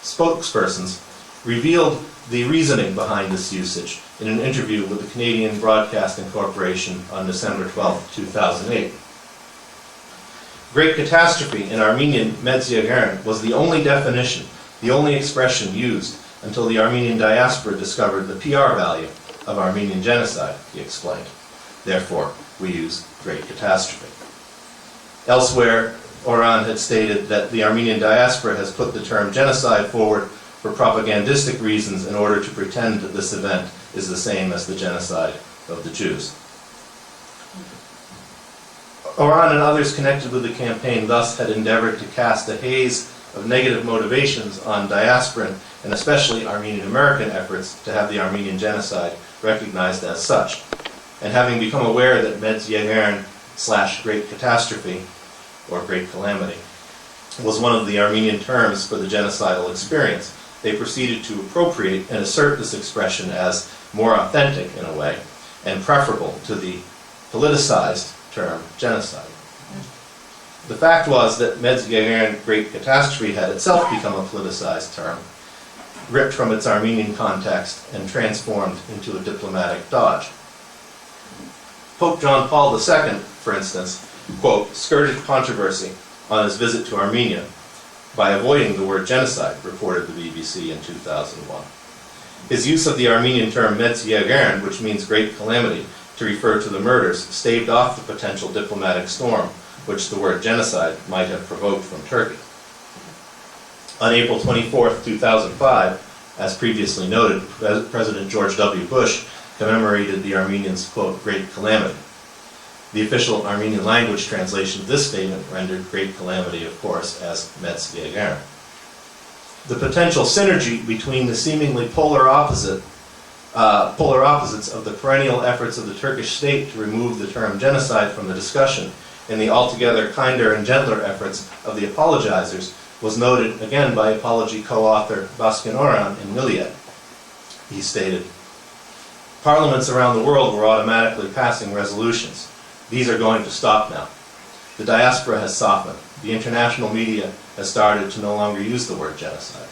spokespersons, revealed the reasoning behind this usage in an interview with the Canadian Broadcasting Corporation on December 12, 2008. Great catastrophe in Armenian Medz Yeghern was the only definition, the only expression used until the Armenian diaspora discovered the PR value of Armenian genocide, he explained. Therefore, we use great catastrophe. Elsewhere, Orhan had stated that the Armenian diaspora has put the term genocide forward for propagandistic reasons in order to pretend that this event is the same as the genocide of the Jews. Orhan and others connected with the campaign thus had endeavored to cast a haze of negative motivations on diasporan and especially Armenian American efforts to have the Armenian genocide recognized as such. And having become aware that Medz Yeghern / great catastrophe, or great calamity, was one of the Armenian terms for the genocidal experience, they proceeded to appropriate and assert this expression as more authentic in a way, and preferable to the politicized term genocide. The fact was that Medz Yeghern great catastrophe had itself become a politicized term, ripped from its Armenian context and transformed into a diplomatic dodge. Pope John Paul II, for instance, quote, skirted controversy on his visit to Armenia by avoiding the word genocide, reported the BBC in 2001. His use of the Armenian term Medz Yeghern, which means great calamity, to refer to the murders, staved off the potential diplomatic storm which the word genocide might have provoked from Turkey. On April 24, 2005, as previously noted, President George W. Bush commemorated the Armenians' quote, great calamity. The official Armenian language translation of this statement rendered great calamity, of course, as Medz Yeghern. The potential synergy between the seemingly polar opposites of the perennial efforts of the Turkish state to remove the term genocide from the discussion in the altogether kinder and gentler efforts of the apologizers was noted again by apology co-author Baskian-Oran in Miliet. He stated, "Parliaments around the world were automatically passing resolutions. These are going to stop now. The diaspora has softened. The international media has started to no longer use the word genocide."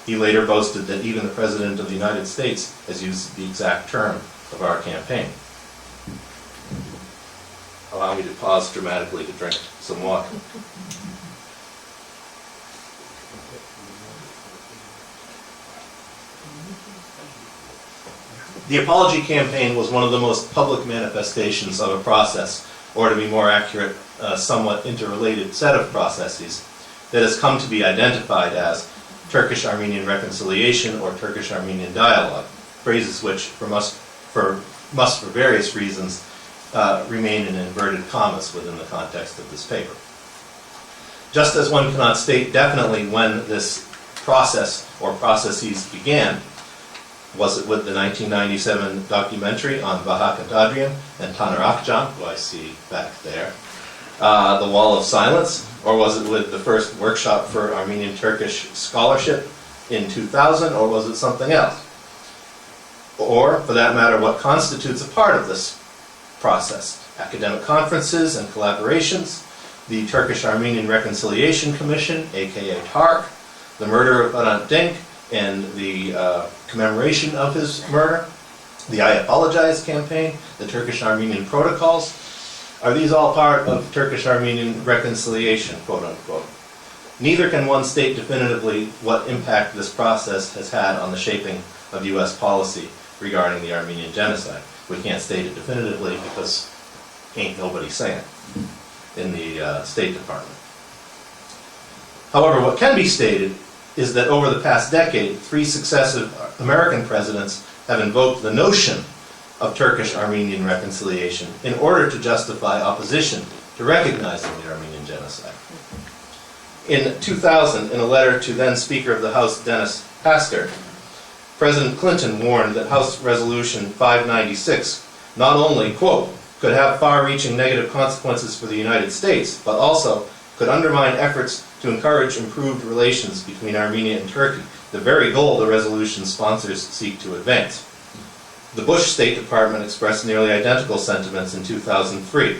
He later boasted that even the President of the United States has used the exact term of our campaign. Allow me to pause dramatically to drink some water. The apology campaign was one of the most public manifestations of a process, or to be more accurate, a somewhat interrelated set of processes that has come to be identified as Turkish-Armenian Reconciliation or Turkish-Armenian Dialogue, phrases which must for various reasons remain in inverted commas within the context of this paper. Just as one cannot state definitely when this process or processes began, was it with the 1997 documentary on Vahak Adrian and Taner Akcan, who I see back there, The Wall of Silence, or was it with the first workshop for Armenian Turkish scholarship in 2000, or was it something else? Or, for that matter, what constitutes a part of this process? Academic conferences and collaborations, the Turkish-Armenian Reconciliation Commission, aka TARC, the murder of Hrant Dink, and the commemoration of his murder, the I Apologize campaign, the Turkish-Armenian protocols. Are these all part of Turkish-Armenian reconciliation, quote unquote? Neither can one state definitively what impact this process has had on the shaping of U.S. policy regarding the Armenian genocide. We can't state it definitively because ain't nobody saying it in the State Department. However, what can be stated is that over the past decade, 3 successive American presidents have invoked the notion of Turkish-Armenian reconciliation in order to justify opposition to recognizing the Armenian genocide. In 2000, in a letter to then Speaker of the House Dennis Pastor, President Clinton warned that House Resolution 596 not only, quote, could have far-reaching negative consequences for the United States, but also could undermine efforts to encourage improved relations between Armenia and Turkey, the very goal the resolution's sponsors seek to advance. The Bush State Department expressed nearly identical sentiments in 2003.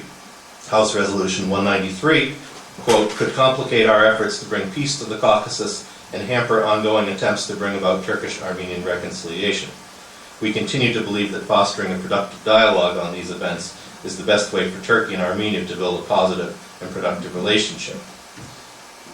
House Resolution 193, quote, could complicate our efforts to bring peace to the Caucasus and hamper ongoing attempts to bring about Turkish-Armenian reconciliation. We continue to believe that fostering a productive dialogue on these events is the best way for Turkey and Armenia to build a positive and productive relationship.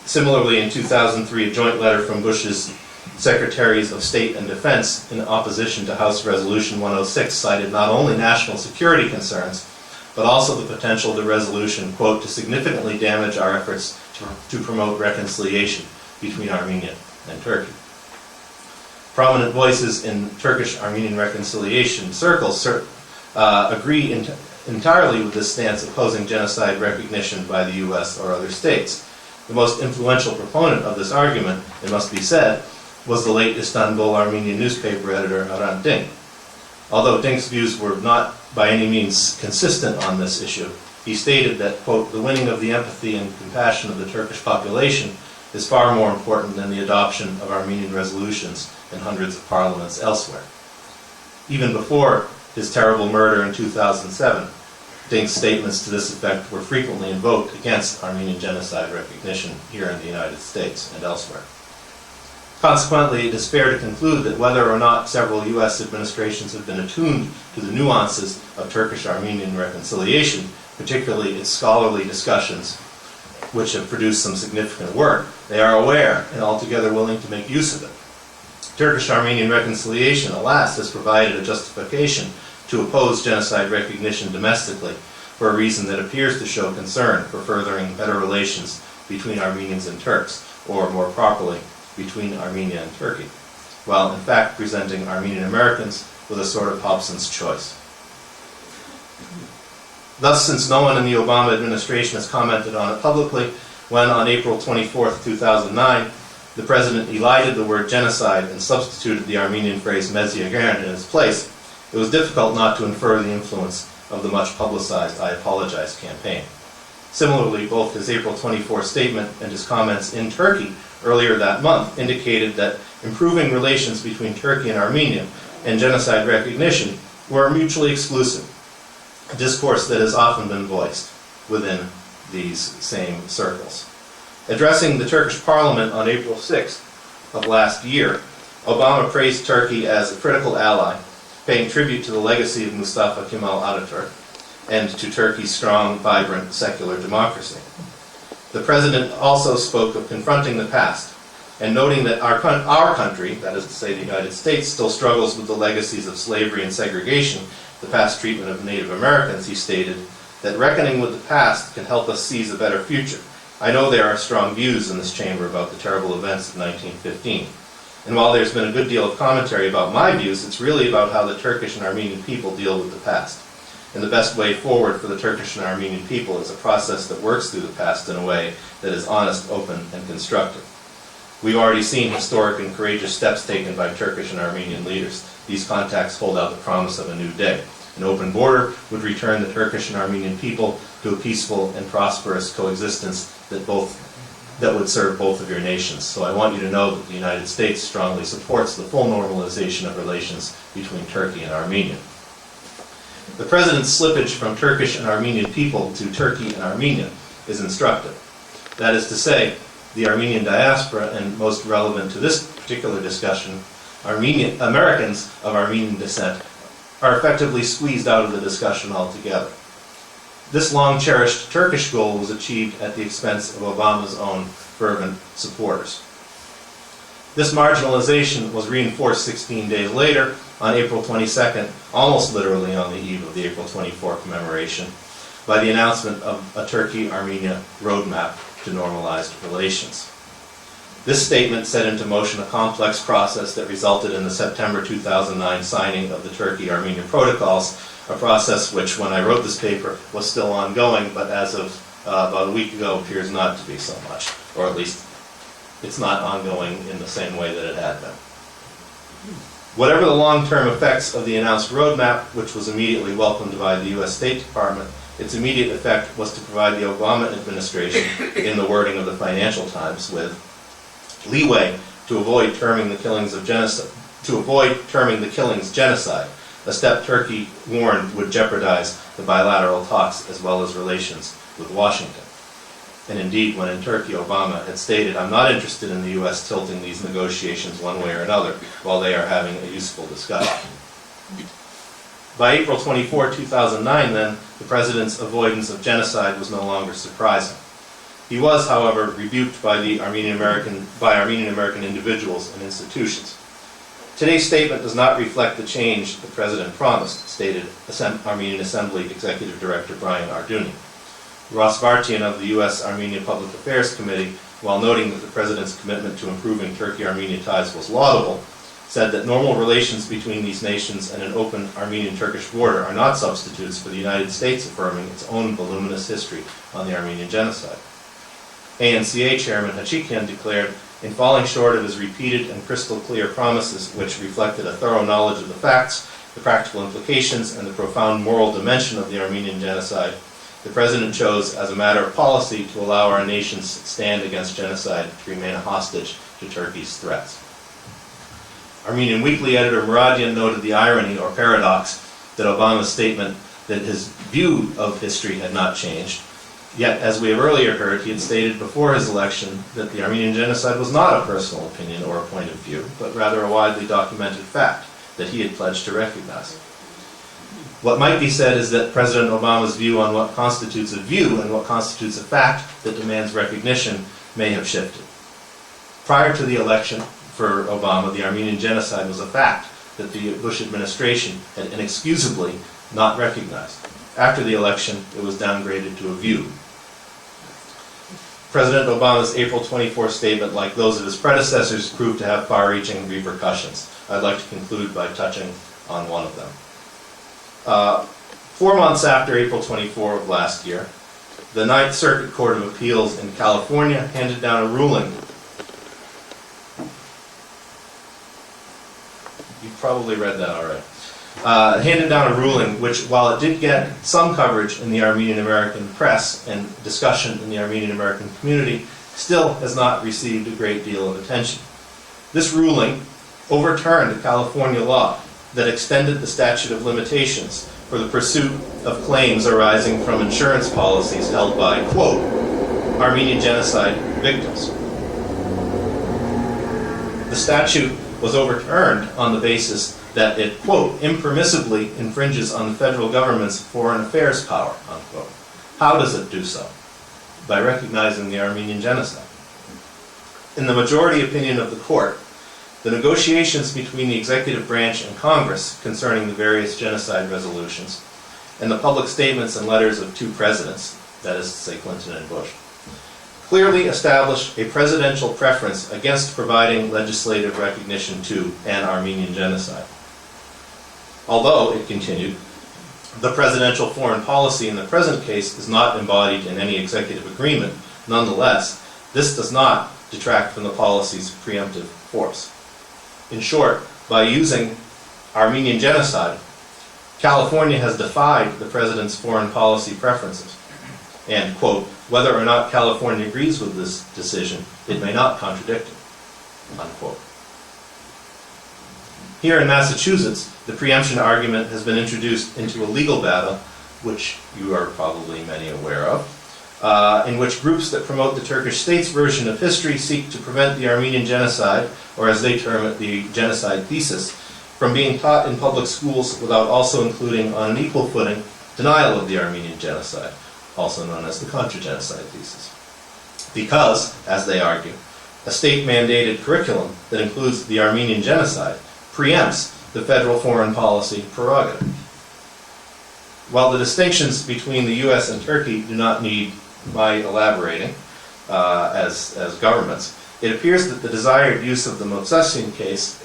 Similarly, in 2003, a joint letter from Bush's Secretaries of State and Defense in opposition to House Resolution 106 cited not only national security concerns, but also the potential of the resolution, quote, to significantly damage our efforts to promote reconciliation between Armenia and Turkey. Prominent voices in Turkish-Armenian reconciliation circles agree entirely with this stance opposing genocide recognition by the U.S. or other states. The most influential proponent of this argument, it must be said, was the late Istanbul Armenian newspaper editor Hrant Dink. Although Dink's views were not by any means consistent on this issue, he stated that, quote, the winning of the empathy and compassion of the Turkish population is far more important than the adoption of Armenian resolutions in hundreds of parliaments elsewhere. Even before his terrible murder in 2007, Dink's statements to this effect were frequently invoked against Armenian genocide recognition here in the United States and elsewhere. Consequently, it is fair to conclude that whether or not several U.S. administrations have been attuned to the nuances of Turkish-Armenian reconciliation, particularly its scholarly discussions, which have produced some significant work, they are aware and altogether willing to make use of it. Turkish-Armenian reconciliation, alas, has provided a justification to oppose genocide recognition domestically for a reason that appears to show concern for furthering better relations between Armenians and Turks, or more properly, between Armenia and Turkey, while in fact presenting Armenian Americans with a sort of Hobson's choice. Thus, since no one in the Obama administration has commented on it publicly, when on April 24, 2009, the president elided the word genocide and substituted the Armenian phrase Medz Yeghern in its place, it was difficult not to infer the influence of the much publicized I Apologize campaign. Similarly, both his April 24 statement and his comments in Turkey earlier that month indicated that improving relations between Turkey and Armenia and genocide recognition were mutually exclusive, a discourse that has often been voiced within these same circles. Addressing the Turkish parliament on April 6th of last year, Obama praised Turkey as a critical ally, paying tribute to the legacy of Mustafa Kemal Ataturk and to Turkey's strong, vibrant, secular democracy. The president also spoke of confronting the past and noting that our country, that is to say the United States, still struggles with the legacies of slavery and segregation, the past treatment of Native Americans. He stated that reckoning with the past can help us seize a better future. I know there are strong views in this chamber about the terrible events of 1915. And while there's been a good deal of commentary about my views, it's really about how the Turkish and Armenian people deal with the past. And the best way forward for the Turkish and Armenian people is a process that works through the past in a way that is honest, open, and constructive. We've already seen historic and courageous steps taken by Turkish and Armenian leaders. These contacts hold out the promise of a new day. An open border would return the Turkish and Armenian people to a peaceful and prosperous coexistence that would serve both of your nations. So I want you to know that the United States strongly supports the full normalization of relations between Turkey and Armenia. The president's slippage from Turkish and Armenian people to Turkey and Armenia is instructive. That is to say, the Armenian diaspora, and most relevant to this particular discussion, Americans of Armenian descent, are effectively squeezed out of the discussion altogether. This long-cherished Turkish goal was achieved at the expense of Obama's own fervent supporters. This marginalization was reinforced 16 days later, on April 22nd, almost literally on the eve of the April 24 commemoration, by the announcement of a Turkey-Armenia roadmap to normalized relations. This statement set into motion a complex process that resulted in the September 2009 signing of the Turkey-Armenian protocols, a process which, when I wrote this paper, was still ongoing, but as of about a week ago appears not to be so much, or at least it's not ongoing in the same way that it had been. Whatever the long-term effects of the announced roadmap, which was immediately welcomed by the U.S. State Department, its immediate effect was to provide the Obama administration, in the wording of the Financial Times, with leeway to avoid terming the killings genocide, a step Turkey warned would jeopardize the bilateral talks as well as relations with Washington. And indeed, when in Turkey, Obama had stated, "I'm not interested in the U.S. tilting these negotiations one way or another while they are having a useful discussion." By April 24, 2009, then, the president's avoidance of genocide was no longer surprising. He was, however, rebuked by Armenian American individuals and institutions. Today's statement does not reflect the change the president promised, stated Armenian Assembly Executive Director Brian Arduni. Ross Vartian of the U.S. Armenian Public Affairs Committee, while noting that the president's commitment to improving Turkey-Armenia ties was laudable, said that normal relations between these nations and an open Armenian-Turkish border are not substitutes for the United States affirming its own voluminous history on the Armenian Genocide. ANCA Chairman Hachikian declared, in falling short of his repeated and crystal clear promises which reflected a thorough knowledge of the facts, the practical implications, and the profound moral dimension of the Armenian Genocide, the President chose, as a matter of policy, to allow our nation's stand against genocide to remain a hostage to Turkey's threats. Armenian Weekly editor Moranian noted the irony or paradox that Obama's statement that his view of history had not changed. Yet, as we have earlier heard, he had stated before his election that the Armenian Genocide was not a personal opinion or a point of view, but rather a widely documented fact that he had pledged to recognize. What might be said is that President Obama's view on what constitutes a view and what constitutes a fact that demands recognition may have shifted. Prior to the election for Obama, the Armenian Genocide was a fact that the Bush administration had inexcusably not recognized. After the election, it was downgraded to a view. President Obama's April 24 statement, like those of his predecessors, proved to have far-reaching repercussions. I'd like to conclude by touching on one of them. 4 months after April 24 of last year, the Ninth Circuit Court of Appeals in California handed down a ruling. You've probably read that already. handed down a ruling which, while it did get some coverage in the Armenian American press and discussion in the Armenian American community, still has not received a great deal of attention. This ruling overturned a California law that extended the statute of limitations for the pursuit of claims arising from insurance policies held by, quote, Armenian genocide victims. The statute was overturned on the basis that it, quote, impermissibly infringes on the federal government's foreign affairs power, unquote. How does it do so? By recognizing the Armenian genocide. In the majority opinion of the court, the negotiations between the executive branch and Congress concerning the various genocide resolutions, and the public statements and letters of two presidents, that is to say Clinton and Bush, clearly established a presidential preference against providing legislative recognition to an Armenian genocide. Although, it continued, the presidential foreign policy in the present case is not embodied in any executive agreement, nonetheless, this does not detract from the policy's preemptive force. In short, by using Armenian genocide, California has defied the president's foreign policy preferences. And, quote, whether or not California agrees with this decision, it may not contradict it, unquote. Here in Massachusetts, the preemption argument has been introduced into a legal battle, which you are probably many aware of, in which groups that promote the Turkish state's version of history seek to prevent the Armenian genocide, or as they term it, the genocide thesis, from being taught in public schools without also including on an equal footing denial of the Armenian genocide, also known as the contra-genocide thesis. Because, as they argue, a state-mandated curriculum that includes the Armenian genocide preempts the federal foreign policy prerogative. While the distinctions between the U.S. and Turkey do not need my elaborating as governments, it appears that the desired use of the Matossian case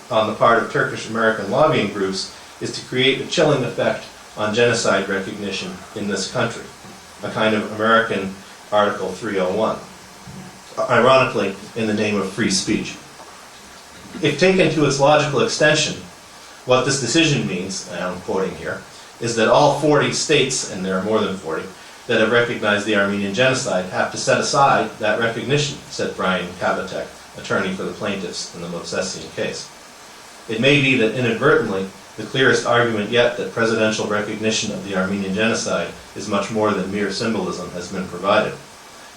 on the part of Turkish-American lobbying groups is to create a chilling effect on genocide recognition in this country, a kind of American Article 301, ironically in the name of free speech. If taken to its logical extension, what this decision means, and I'm quoting here, is that all 40 states, and there are more than 40, that have recognized the Armenian genocide have to set aside that recognition, said Brian Kabatek, attorney for the plaintiffs in the Matossian case. It may be that inadvertently, the clearest argument yet that presidential recognition of the Armenian genocide is much more than mere symbolism has been provided.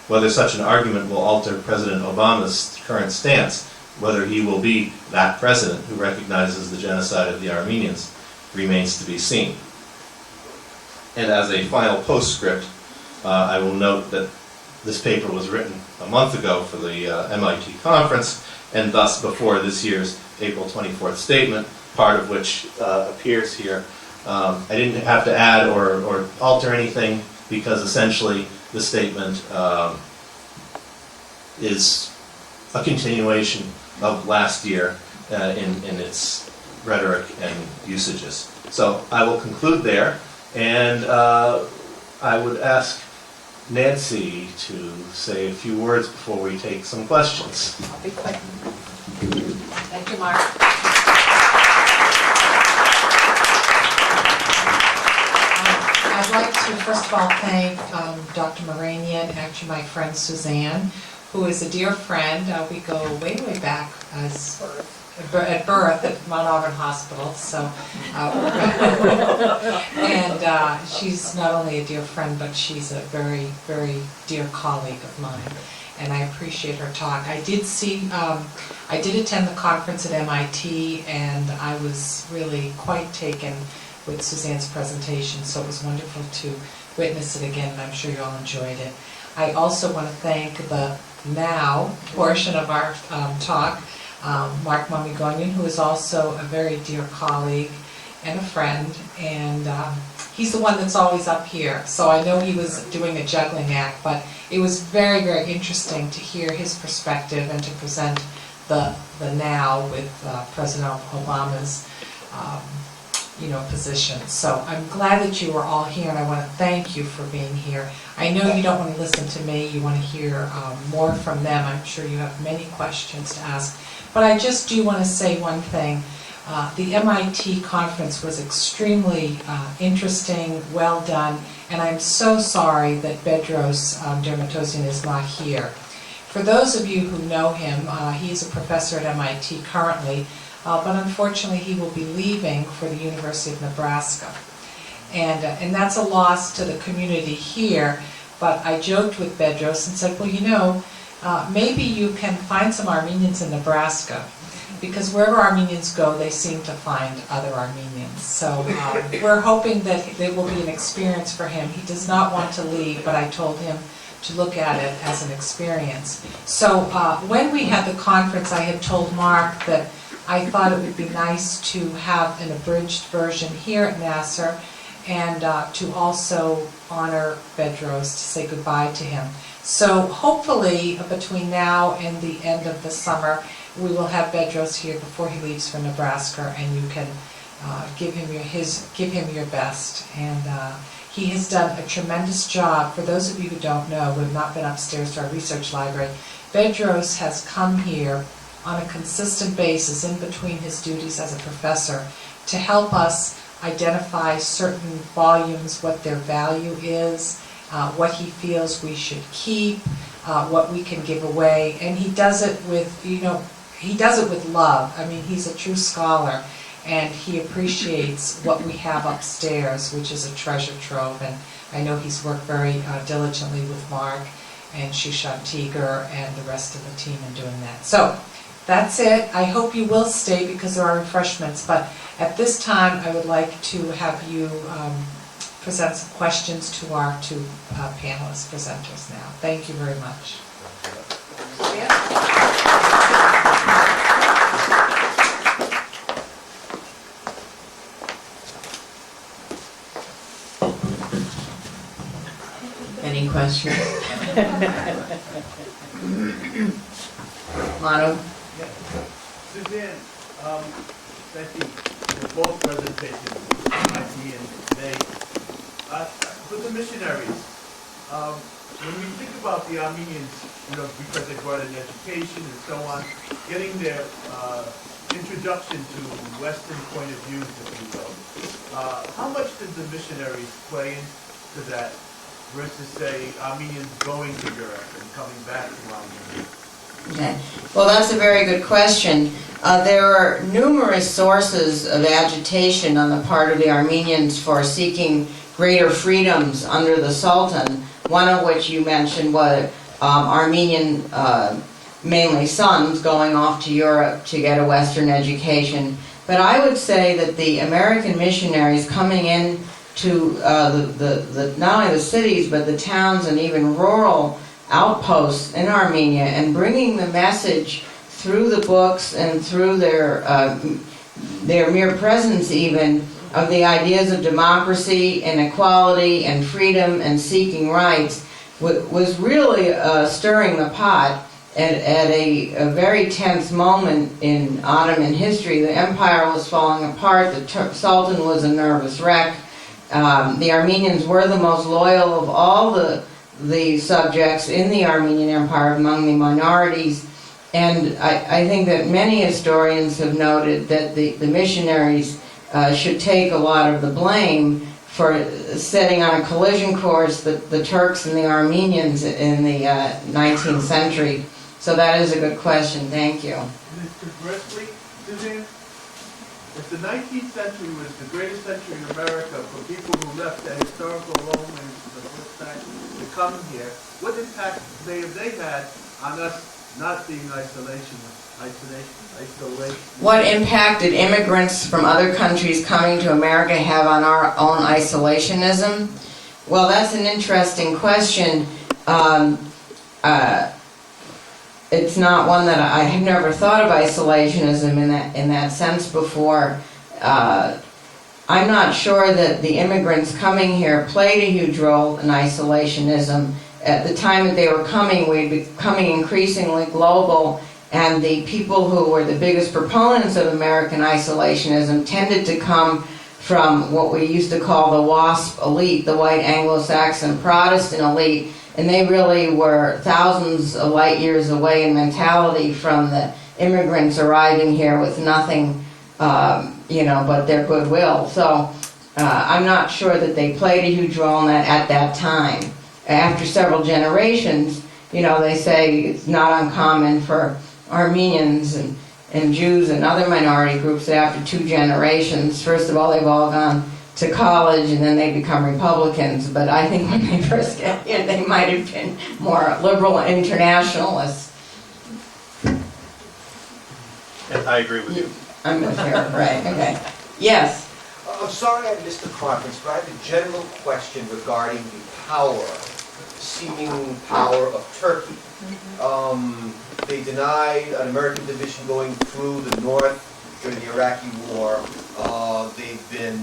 Whether such an argument will alter President Obama's current stance, whether he will be that president who recognizes the genocide of the Armenians, remains to be seen. And as a final postscript, I will note that this paper was written a month ago for the MIT conference, and thus before this year's April 24th statement, part of which appears here. I didn't have to add or alter anything because essentially the statement is a continuation of last year in its rhetoric and usages. So I will conclude there, and I would ask Nancy to say a few words before we take some questions. I'll be quick. Thank you, Mark. I'd like to first of all thank Dr. Moranian, actually my friend Suzanne, who is a dear friend. We go way, way back as at birth at Mount Auburn Hospital. So, and she's not only a dear friend, but she's a very, very dear colleague of mine. And I appreciate her talk. I did attend the conference at MIT, and I was really quite taken with Suzanne's presentation, so it was wonderful to witness it again, and I'm sure you all enjoyed it. I also want to thank the now portion of our talk, Marc Mamigonian, who is also a very dear colleague and a friend, and he's the one that's always up here, so I know he was doing a juggling act, but it was very, very interesting to hear his perspective and to present the now with President Obama's position. So I'm glad that you were all here, and I want to thank you for being here. I know you don't want to listen to me, you want to hear more from them. I'm sure you have many questions to ask. But I just do want to say one thing. The MIT conference was extremely interesting, well done, and I'm so sorry that Bedross Der Matossian is not here. For those of you who know him, he's a professor at MIT currently, but unfortunately he will be leaving for the University of Nebraska. And that's a loss to the community here, but I joked with Bedross and said, well, you know, maybe you can find some Armenians in Nebraska, because wherever Armenians go, they seem to find other Armenians. So we're hoping that it will be an experience for him. He does not want to leave, but I told him to look at it as an experience. So when we had the conference, I had told Mark that I thought it would be nice to have an abridged version here at NAASR, and to also honor Bedross, to say goodbye to him. So hopefully between now and the end of the summer, we will have Bedross here before he leaves for Nebraska, and you can give him your best. And he has done a tremendous job. For those of you who don't know, who have not been upstairs to our research library, Bedross has come here on a consistent basis in between his duties as a professor to help us identify certain volumes, what their value is, what he feels we should keep, what we can give away, and he does it with, you know, he does it with love. I mean, he's a true scholar, and he appreciates what we have upstairs, which is a treasure trove, and I know he's worked very diligently with Mark and Shushan Tiger and the rest of the team in doing that. So, that's it. I hope you will stay because there are refreshments, but at this time I would like to have you present some questions to our two panelist presenters now. Thank you very much. Any questions? Manu? Suzanne, thank you for both presentations, IT and today. For the missionaries, when we think about the Armenians, you know, because they brought in education and so on, getting their introduction to Western point of views, if you will, how much did the missionaries play into that versus, say, Armenians going to Europe and coming back to Armenia? Okay. Well, that's a very good question. There are numerous sources of agitation on the part of the Armenians for seeking greater freedoms under the Sultan, one of which you mentioned was Armenian, mainly sons, going off to Europe to get a Western education. But I would say that the American missionaries coming in to not only the cities, but the towns and even rural outposts in Armenia, and bringing the message through the books and through their mere presence even of the ideas of democracy and equality and freedom and seeking rights was really stirring the pot at a very tense moment in Ottoman history. The empire was falling apart, the Sultan was a nervous wreck. The Armenians were the most loyal of all the subjects in the Armenian Empire among the minorities, and I think that many historians have noted that the missionaries should take a lot of the blame for setting on a collision course the Turks and the Armenians in the 19th century. So that is a good question. Thank you. Conversely, Suzanne, if the 19th century was the greatest century in America for people who left the historical Romans the first time to come here, what impact may have they had on us not being isolation? What impact did immigrants from other countries coming to America have on our own isolationism? Well, that's an interesting question. It's not one that I have never thought of isolationism in that sense before. I'm not sure that the immigrants coming here played a huge role in isolationism. At the time that they were coming, we'd be becoming increasingly global, and the people who were the biggest proponents of American isolationism tended to come from what we used to call the WASP elite, the white Anglo-Saxon Protestant elite, and they really were thousands of light years away in mentality from the immigrants arriving here with nothing but their goodwill. So I'm not sure that they played a huge role in that at that time. After several generations, they say it's not uncommon for Armenians and Jews and other minority groups that after 2 generations, first of all, they've all gone to college and then they become Republicans. But I think when they first get here, they might have been more liberal internationalists. And I agree with you. I'm with her, right, okay. Yes. I'm sorry I missed the conference, but I have a general question regarding the power, seeming power of Turkey. They denied an American division going through the north during the Iraqi war. They've been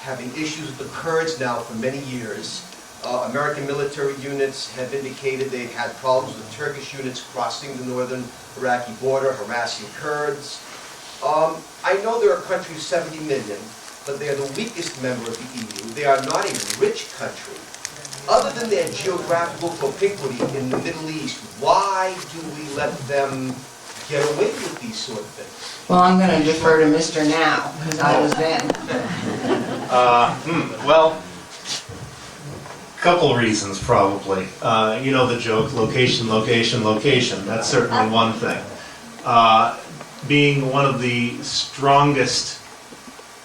having issues with the Kurds now for many years. American military units have indicated they've had problems with Turkish units crossing the northern Iraqi border, harassing Kurds. I know there are countries 70 million, but they are the weakest member of the EU. They are not a rich country. Other than their geographical propinquity in the Middle East, why do we let them get away with these sort of things? Well, I'm going to defer to Mr. Now, because I was then. Well, couple reasons probably. The joke, location, location, location. That's certainly one thing. Being one of the strongest,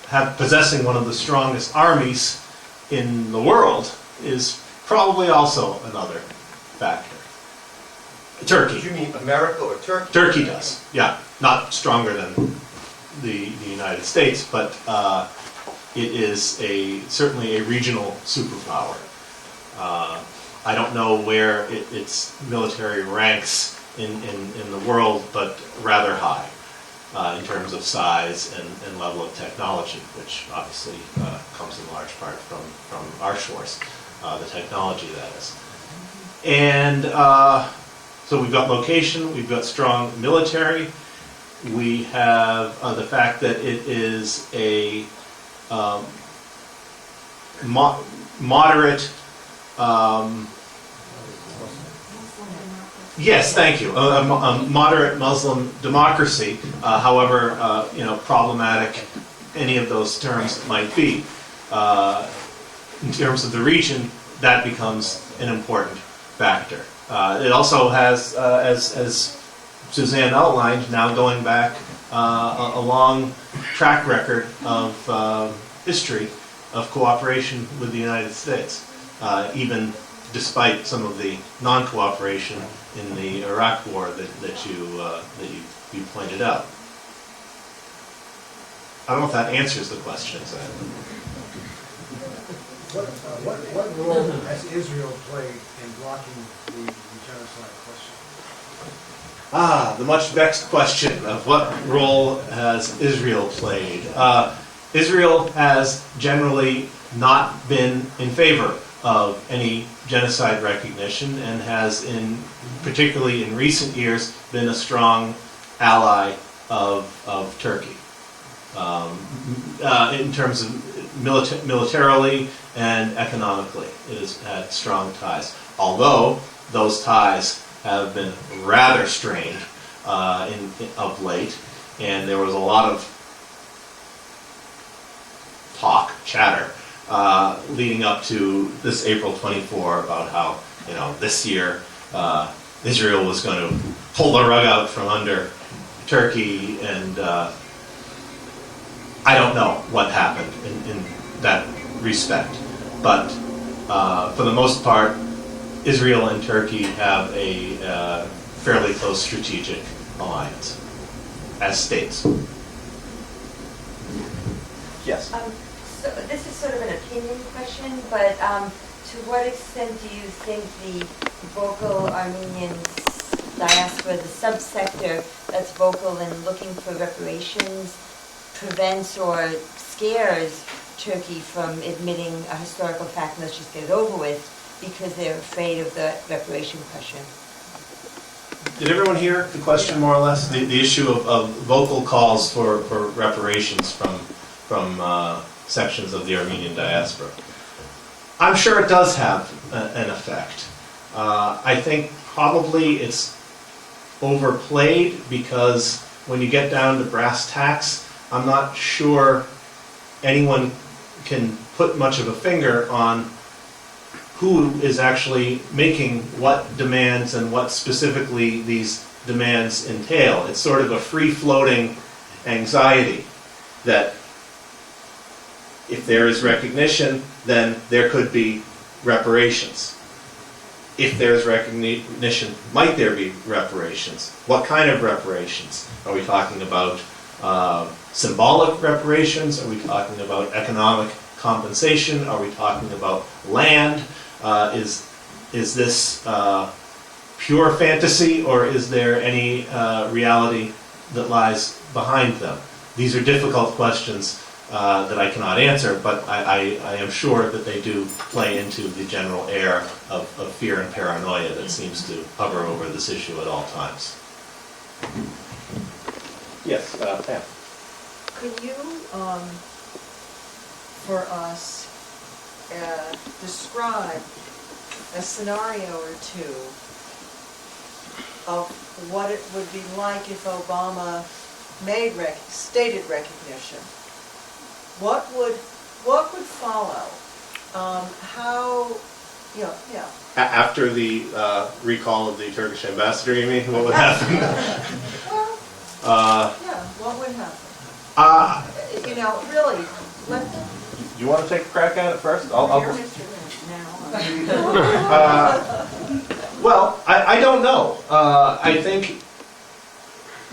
possessing one of the strongest armies in the world is probably also another factor. Turkey. Do you mean America or Turkey? Turkey does, yeah. Not stronger than the United States, but it is certainly a regional superpower. I don't know where its military ranks in the world, but rather high in terms of size and level of technology, which obviously comes in large part from our shores, the technology that is. And so we've got location, we've got strong military, we have the fact that it is a moderate. Yes, thank you. A moderate Muslim democracy, however, problematic any of those terms might be. In terms of the region, that becomes an important factor. It also has, as Suzanne outlined, now going back a long track record of history of cooperation with the United States, even despite some of the non-cooperation in the Iraq War that you pointed out. I don't know if that answers the question exactly. What role has Israel played in blocking the genocide question? The much vexed question of what role has Israel played. Israel has generally not been in favor of any genocide recognition and has, particularly in recent years, been a strong ally of Turkey. In terms of militarily and economically, it has had strong ties. Although those ties have been rather strained of late, and there was a lot of chatter leading up to this April 24 about how, this year Israel was going to pull the rug out from under Turkey, and I don't know what happened in that respect. But for the most part, Israel and Turkey have a fairly close strategic alliance as states. Yes? So this is sort of an opinion question, but to what extent do you think the vocal Armenian diaspora, the subsector that's vocal and looking for reparations, prevents or scares Turkey from admitting a historical fact, let's just get it over with, because they're afraid of the reparation question? Did everyone hear the question more or less? The issue of vocal calls for reparations from sections of the Armenian diaspora. I'm sure it does have an effect. I think probably it's overplayed because when you get down to brass tacks, I'm not sure anyone can put much of a finger on who is actually making what demands and what specifically these demands entail. It's sort of a free-floating anxiety that if there is recognition, then there could be reparations. If there is recognition, might there be reparations? What kind of reparations? Are we talking about symbolic reparations? Are we talking about economic compensation? Are we talking about land? Is this pure fantasy, or is there any reality that lies behind them? These are difficult questions that I cannot answer, but I am sure that they do play into the general air of fear and paranoia that seems to hover over this issue at all times. Yes, Pam. Could you, for us, describe a scenario or two of what it would be like if Obama made stated recognition? What would follow? How, yeah. After the recall of the Turkish ambassador, you mean? What would happen? Yeah, what would happen? You know, really, You want to take a crack at it first? I'll You're Mr. Lynch now. Well, I don't know. I think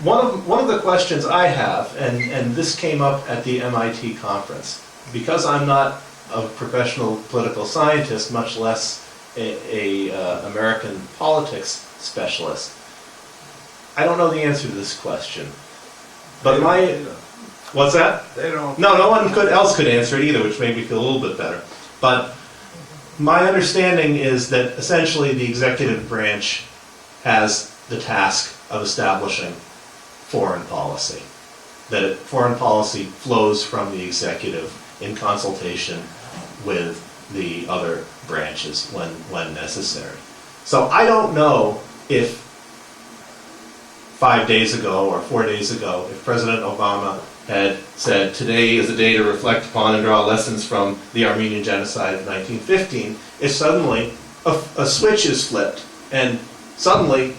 one of the questions I have, and this came up at the MIT conference, because I'm not a professional political scientist, much less a American politics specialist, I don't know the answer to this question. But what's that? They don't. No one else could answer it either, which made me feel a little bit better. But my understanding is that essentially the executive branch has the task of establishing foreign policy. That foreign policy flows from the executive in consultation with the other branches when necessary. So I don't know if 5 days ago or 4 days ago, if President Obama had said, today is a day to reflect upon and draw lessons from the Armenian Genocide of 1915, if suddenly a switch is flipped and suddenly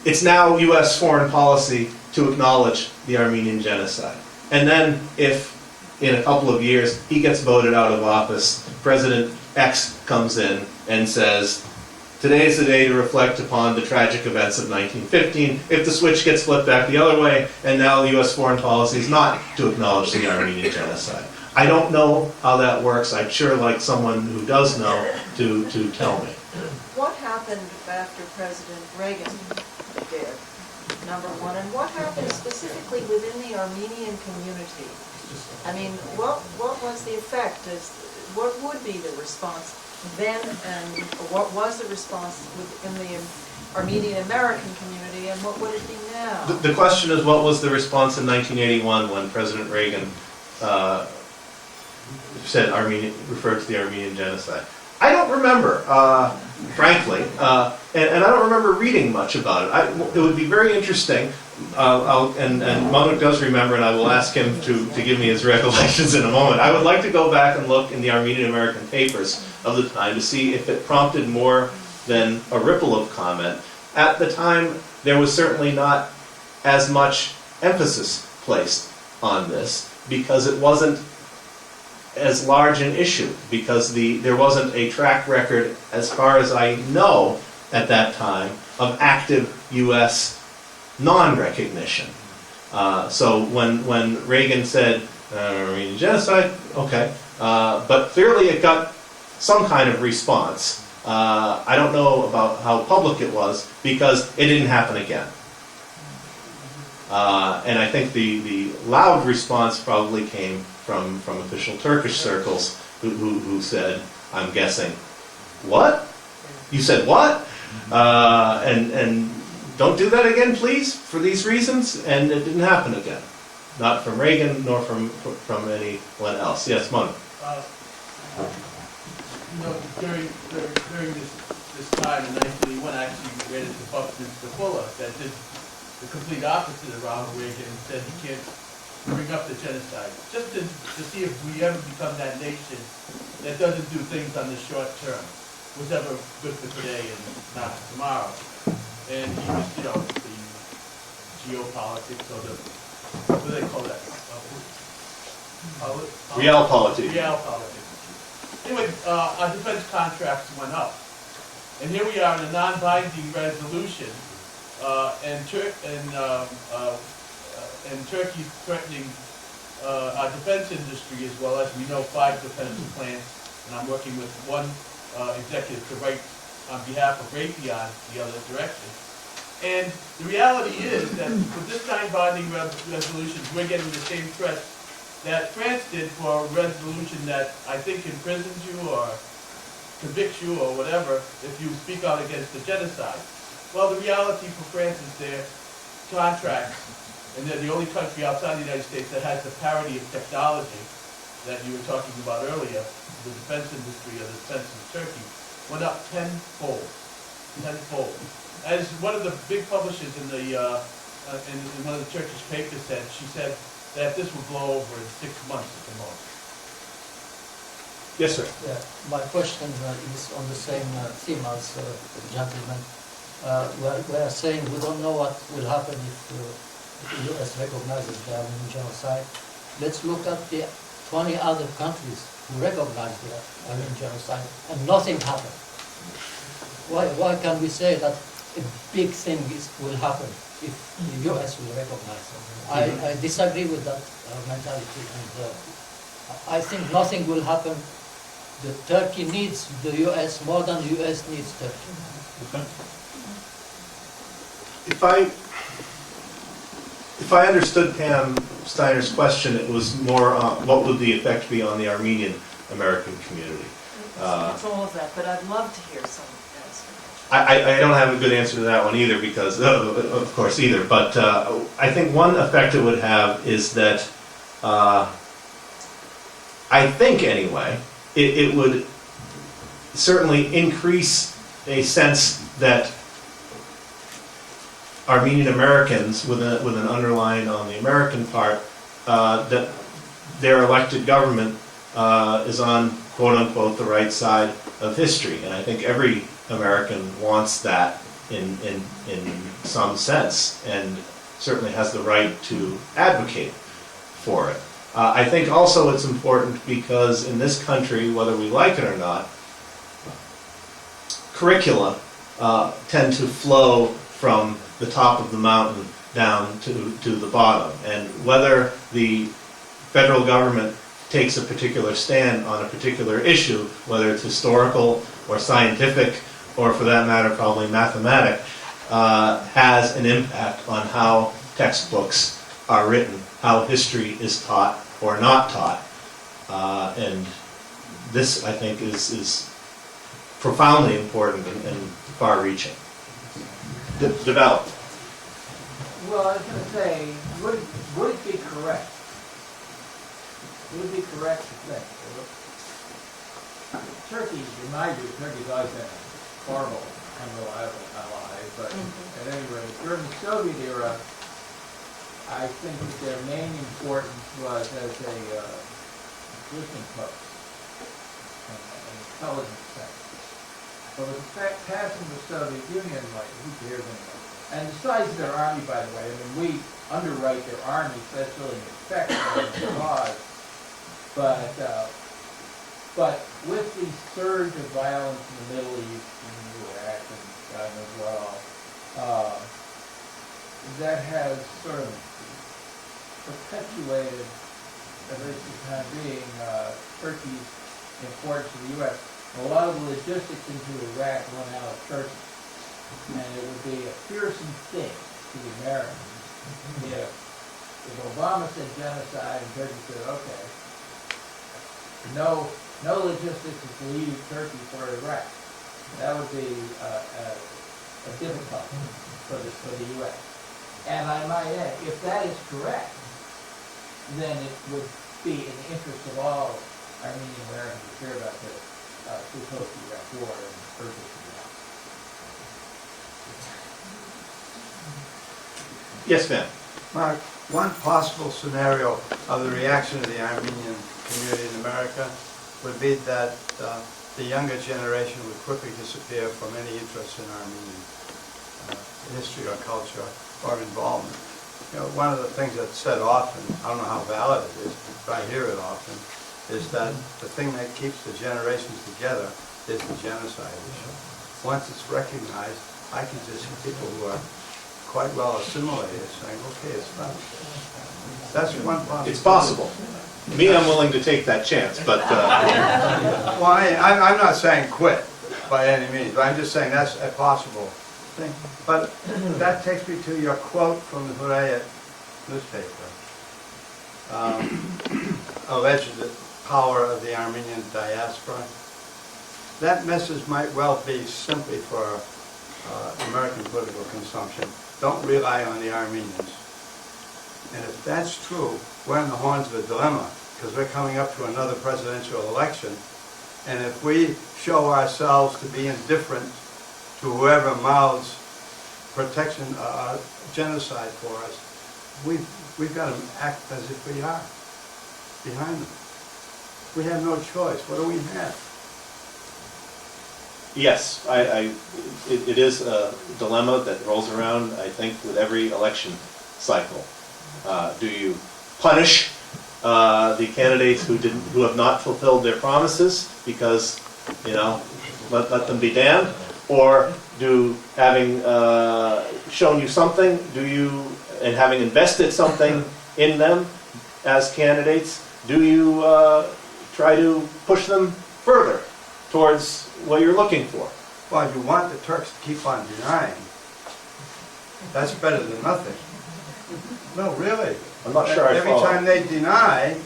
it's now U.S. foreign policy to acknowledge the Armenian Genocide. And then if in a couple of years he gets voted out of office, President X comes in and says, today is the day to reflect upon the tragic events of 1915. If the switch gets flipped back the other way, and now the U.S. foreign policy is not to acknowledge the Armenian Genocide. I don't know how that works. I'd sure like someone who does know to tell me. What happened after President Reagan did, number one, and what happened specifically within the Armenian community? I mean, what was the effect? What would be the response then, and what was the response within the Armenian American community, and what would it be now? The question is, what was the response in 1981 when President Reagan referred to the Armenian Genocide? I don't remember, frankly, and I don't remember reading much about it. It would be very interesting, and Manu does remember, and I will ask him to give me his recollections in a moment. I would like to go back and look in the Armenian American papers of the time to see if it prompted more than a ripple of comment. At the time, there was certainly not as much emphasis placed on this because it wasn't as large an issue, because there wasn't a track record, as far as I know at that time, of active U.S. non-recognition. So when Reagan said Armenian Genocide, okay, but clearly it got some kind of response. I don't know about how public it was, because it didn't happen again. And I think the loud response probably came from official Turkish circles who said, I'm guessing, what? You said what? And don't do that again, please, for these reasons. And it didn't happen again. Not from Reagan, nor from anyone else. Yes, Manu. During this time in 1981, I actually read it to Buckminster Fuller that did the complete opposite of Ronald Reagan and said he can't bring up the genocide, just to see if we ever become that nation that doesn't do things on the short term, whatever good for today and not tomorrow. And he was, you know, the geopolitics or the, what do they call that? Realpolitik. Realpolitik. Anyway, our defense contracts went up. And here we are in a non-binding resolution, and Turkey's threatening our defense industry as well. As we know, 5 defense plants, and I'm working with one executive to write on behalf of Raytheon the other direction. And the reality is that with this non-binding resolutions, we're getting the same threat that France did for a resolution that I think imprisons you or convicts you or whatever if you speak out against the genocide. Well, the reality for France is their contracts, and they're the only country outside the United States that has the parity of technology that you were talking about earlier. The defense industry or the defense of Turkey went up tenfold. As one of the big publishers in one of the Turkish papers said, she said that this will blow over in 6 months at the most. Yes, sir. Yeah, my question is on the same theme as the gentleman. We are saying we don't know what will happen if the U.S. recognizes the Armenian genocide. Let's look at the 20 other countries who recognize the Armenian genocide and nothing happened. Why can we say that a big thing will happen if the U.S. will recognize it? I disagree with that mentality, and I think nothing will happen. The Turkey needs the U.S. more than the U.S. needs Turkey. Okay. If I understood Pam Steiner's question, it was more what would the effect be on the Armenian American community? It's all of that, but I'd love to hear some answer. I don't have a good answer to that one either, because of course either. But I think one effect it would have is that I think anyway. It would certainly increase a sense that Armenian Americans, with an underline on the American part, that their elected government is on quote-unquote the right side of history. And I think every American wants that in some sense, and certainly has the right to advocate for it. I think also it's important because in this country, whether we like it or not, curricula tend to flow from the top of the mountain down to the bottom. And whether the federal government takes a particular stand on a particular issue, whether it's historical or scientific, or for that matter probably mathematic, has an impact on how textbooks are written, how history is taught or not taught. And this, I think, is profoundly important and far-reaching. Develop. Well, I was going to say, would it be correct? Would it be correct to think, Turkey, in my view, Turkey's always been a horrible, unreliable ally, but at any rate, during the Soviet era, I think that their main importance was as a listening post, an intelligence center. But with the passing of the Soviet Union, like, who cares anymore? And the size of their army, by the way, I mean, we underwrite their army, so that's really an effect on the cause. But with the surge of violence in the Middle East, in Iraq, and God knows what all, that has sort of perpetuated, at least for the time being, Turkey's importance to the U.S. A lot of the logistics into Iraq run out of Turkey. And it would be a fearsome thing to the Americans if Obama said genocide and Turkey said, okay, no logistics is leaving Turkey for Iraq. That would be a difficulty for the U.S. And I might add, if that is correct, then it would be in the interest of all Armenian Americans to care about the post-Iraq war and purchase of Iraq. Yes, ma'am. Mark, one possible scenario of the reaction of the Armenian community in America would be that the younger generation would quickly disappear from any interest in Armenian history or culture or involvement. You know, one of the things that's said often, I don't know how valid it is, but I hear it often, is that the thing that keeps the generations together is the genocide issue. Once it's recognized, I can just see people who are quite well assimilated saying, okay, it's done. That's one possibility. It's possible. Me, I'm willing to take that chance, but... Well, I'm not saying quit by any means, but I'm just saying that's a possible thing. But that takes me to your quote from the Hurriyet newspaper, alleged power of the Armenian diaspora. That message might well be simply for American political consumption. Don't rely on the Armenians. And if that's true, we're on the horns of a dilemma, because we're coming up to another presidential election. And if we show ourselves to be indifferent to whoever mouths protection, genocide for us, we've got to act as if we are behind them. We have no choice. What do we have? Yes, it is a dilemma that rolls around, I think, with every election cycle. Do you punish the candidates who have not fulfilled their promises because, you know, let them be damned? Or do, having shown you something, and having invested something in them as candidates, do you try to push them further towards what you're looking for? Well, you want the Turks to keep on denying. That's better than nothing. No, really. I'm not sure I Every follow. time they deny,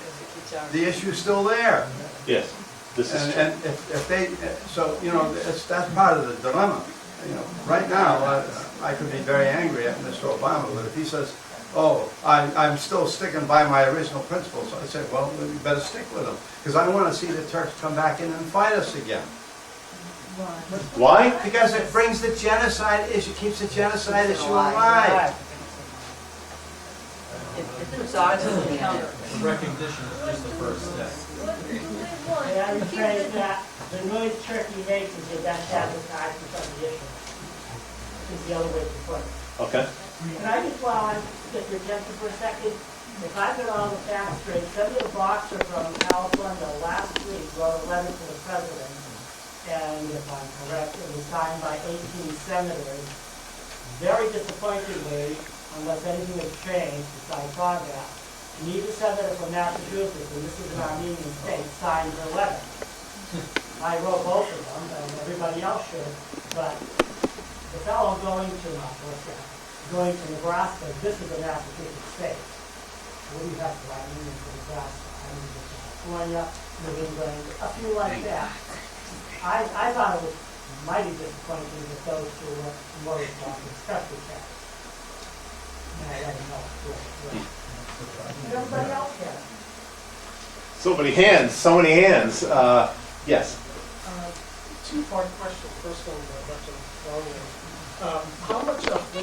the issue's still there. Yes, this is true. And if they, so, you know, that's part of the dilemma. You know, right now, I could be very angry at Mr. Obama, but if he says, oh, I'm still sticking by my original principles, I say, well, we better stick with them. Because I want to see the Turks come back in and fight us again. Why? Because it brings the genocide issue, keeps the genocide issue alive. Recognition is just the first step. And I would say that the noise Turkey makes is the best advertisement of the issue. Is the other way to put it. Okay. And I just want to get your attention for a second. If I get all the facts straight, Senator Boxer from California last week wrote a letter to the president, and if I'm correct, it was signed by 18 senators. Very disappointingly, unless anything has changed besides progress, neither senator from Massachusetts, and this is an Armenian state, signed the letter. I wrote both of them, and everybody else should, but the fellow going to Nebraska, this is a Massachusetts state. What do you have for Armenians in Nebraska? California, New England, a few like that. I thought it was mighty disappointing that those two were worried about it, especially Cat. And I let him know. And everybody else can. So many hands, so many hands. Yes. Two-part question. First one, Dr. Moranian. How much of the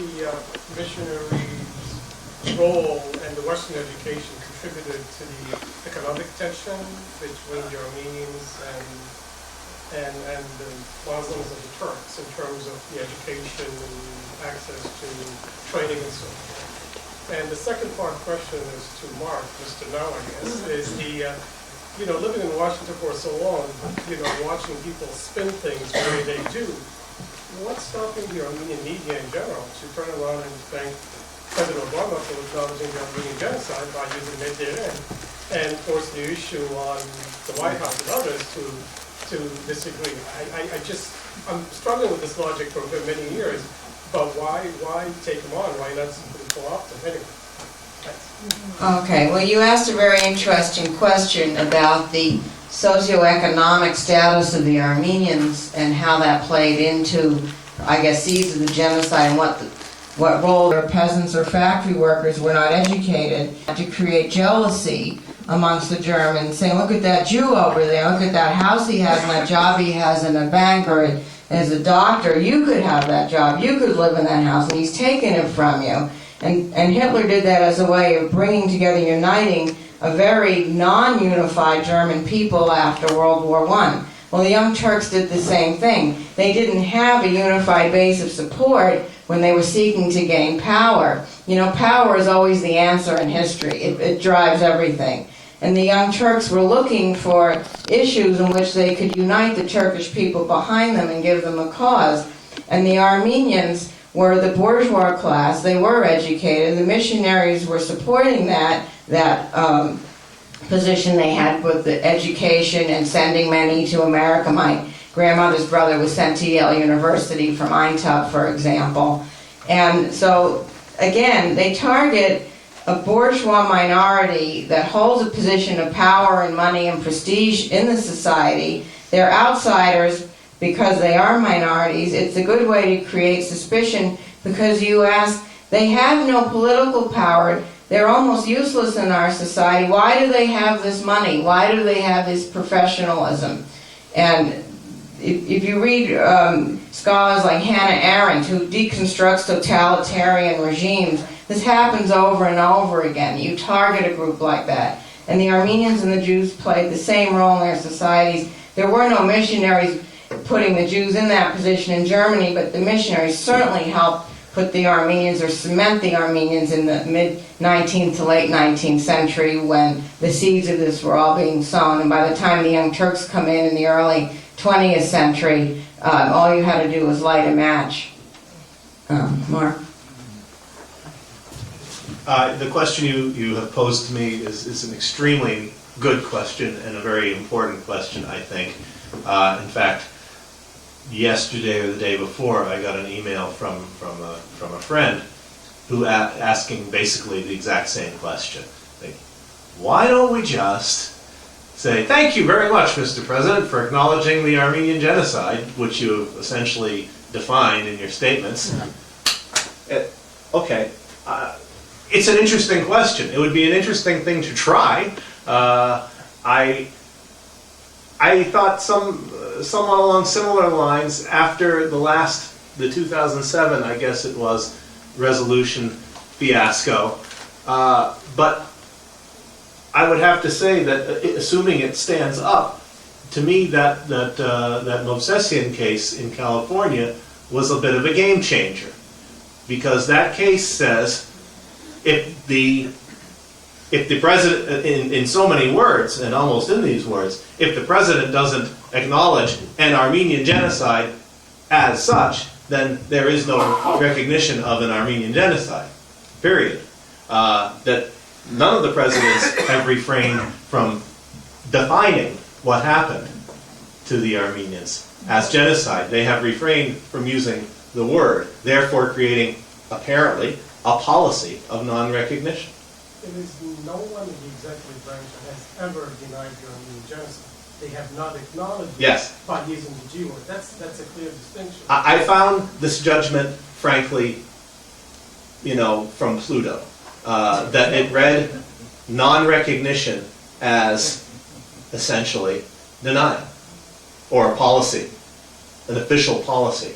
missionaries' role and the Western education contributed to the economic tension between the Armenians and the Muslims and the Turks in terms of the education and access to training and so forth? And the second part question is to Mark, Mr. Now, I guess, is the, living in Washington for so long, watching people spin things the way they do, what's stopping the Armenian media in general to turn around and thank President Obama for acknowledging the Armenian genocide by using Medz and force the issue on the White House and others to disagree? I'm struggling with this logic for many years, but why take them on? Why not simply co-opt them anyway? Okay, well, you asked a very interesting question about the socioeconomic status of the Armenians and how that played into, I guess, seeds of the genocide and what role their peasants or factory workers were not educated to create jealousy amongst the Germans, saying, look at that Jew over there, look at that house he has and that job he has in a bank or as a doctor, you could have that job, you could live in that house, and he's taking it from you. And Hitler did that as a way of bringing together, uniting a very non-unified German people after World War I. Well, the Young Turks did the same thing. They didn't have a unified base of support when they were seeking to gain power. You know, power is always the answer in history. It drives everything. And the Young Turks were looking for issues in which they could unite the Turkish people behind them and give them a cause. And the Armenians were the bourgeois class. They were educated. The missionaries were supporting that position they had with the education and sending many to America. My grandmother's brother was sent to Yale University from Einthoven, for example. And so, again, they target a bourgeois minority that holds a position of power and money and prestige in the society. They're outsiders because they are minorities. It's a good way to create suspicion because you ask, they have no political power. They're almost useless in our society. Why do they have this money? Why do they have this professionalism? And if you read scholars like Hannah Arendt, who deconstructs totalitarian regimes, this happens over and over again. You target a group like that. And the Armenians and the Jews played the same role in their societies. There were no missionaries putting the Jews in that position in Germany, but the missionaries certainly helped put the Armenians or cement the Armenians in the mid-19th to late 19th century when the seeds of this were all being sown. And by the time the Young Turks come in the early 20th century, all you had to do was light a match. Mark? The question you have posed to me is an extremely good question and a very important question, I think. In fact, yesterday or the day before, I got an email from a friend who asking basically the exact same question. Like, why don't we just say, thank you very much, Mr. President, for acknowledging the Armenian Genocide, which you have essentially defined in your statements. Okay. It's an interesting question. It would be an interesting thing to try. I thought somewhat along similar lines after the 2007, I guess it was, resolution fiasco. But I would have to say that, assuming it stands up, to me that Matossian case in California was a bit of a game changer, because that case says if the president, in so many words, and almost in these words, if the president doesn't acknowledge an Armenian genocide as such, then there is no recognition of an Armenian genocide, period. That none of the presidents have refrained from defining what happened to the Armenians as genocide. They have refrained from using the word, therefore creating, apparently, a policy of non-recognition. It is no one in the executive branch that has ever denied the Armenian genocide. They have not acknowledged Yes. it by using the G word. That's a clear distinction. I found this judgment, frankly, from Pluto, that it read non-recognition as essentially denial, or a policy, an official policy.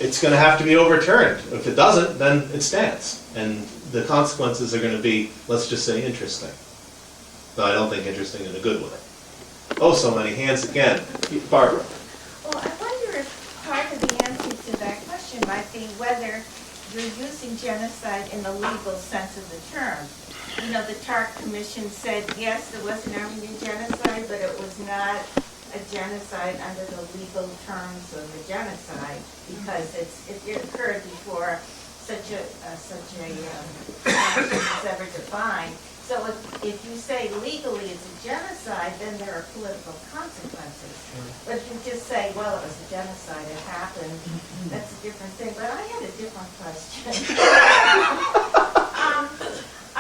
It's going to have to be overturned. If it doesn't, then it stands. And the consequences are going to be, let's just say, interesting. Though I don't think interesting in a good way. Oh, so many hands again. Barbara. Well, I wonder if part of the answer to that question might be whether you're using genocide in the legal sense of the term. You know, the Tark Commission said, yes, there was an Armenian genocide, but it was not a genocide under the legal terms of the genocide, because it occurred before such a action was ever defined. So if you say legally it's a genocide, then there are political consequences. But if you just say, well, it was a genocide, it happened, that's a different thing. But I had a different question.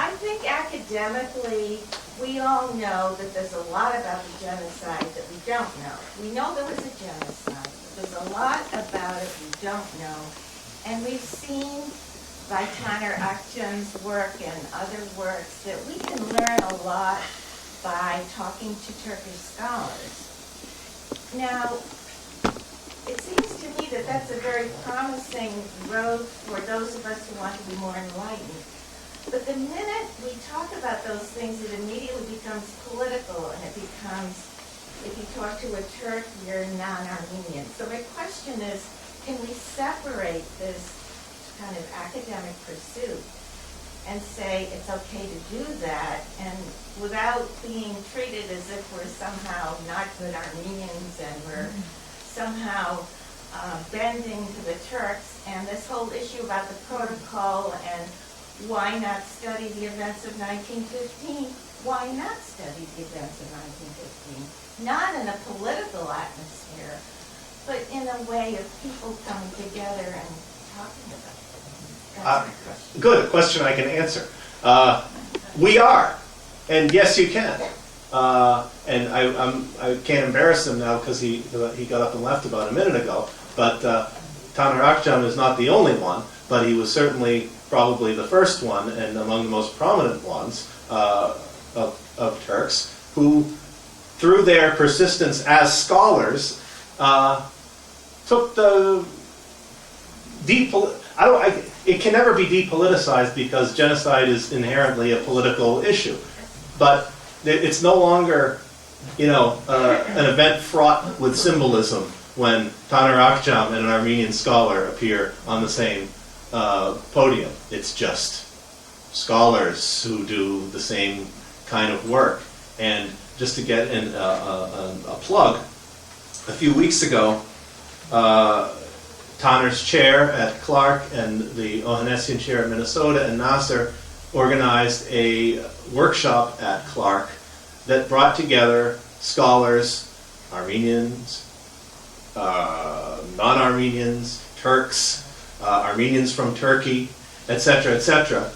I think academically, we all know that there's a lot about the genocide that we don't know. We know there was a genocide, but there's a lot about it we don't know. And we've seen by Taner Akçan's work and other works that we can learn a lot by talking to Turkish scholars. Now, it seems to me that that's a very promising road for those of us who want to be more enlightened. But the minute we talk about those things, it immediately becomes political, and it becomes, if you talk to a Turk, you're non-Armenian. So my question is, can we separate this kind of academic pursuit and say it's okay to do that, and without being treated as if we're somehow not good Armenians and we're somehow bending to the Turks, and this whole issue about the protocol and why not study the events of 1915? Why not study the events of 1915? Not in a political atmosphere, but in a way of people coming together and talking about it. That's my question. Good, a question I can answer. We are, and yes, you can. And I can't embarrass him now because he got up and left about a minute ago. But Taner Akçam is not the only one, but he was certainly probably the first one and among the most prominent ones of Turks who, through their persistence as scholars, took the it can never be depoliticized because genocide is inherently a political issue. But it's no longer, an event fraught with symbolism when Taner Akçam and an Armenian scholar appear on the same podium. It's just scholars who do the same kind of work. And just to get in a plug, a few weeks ago, Taner's chair at Clark and the Ohanessian chair at Minnesota and NAASR organized a workshop at Clark that brought together scholars, Armenians, non-Armenians, Turks, Armenians from Turkey, etc.,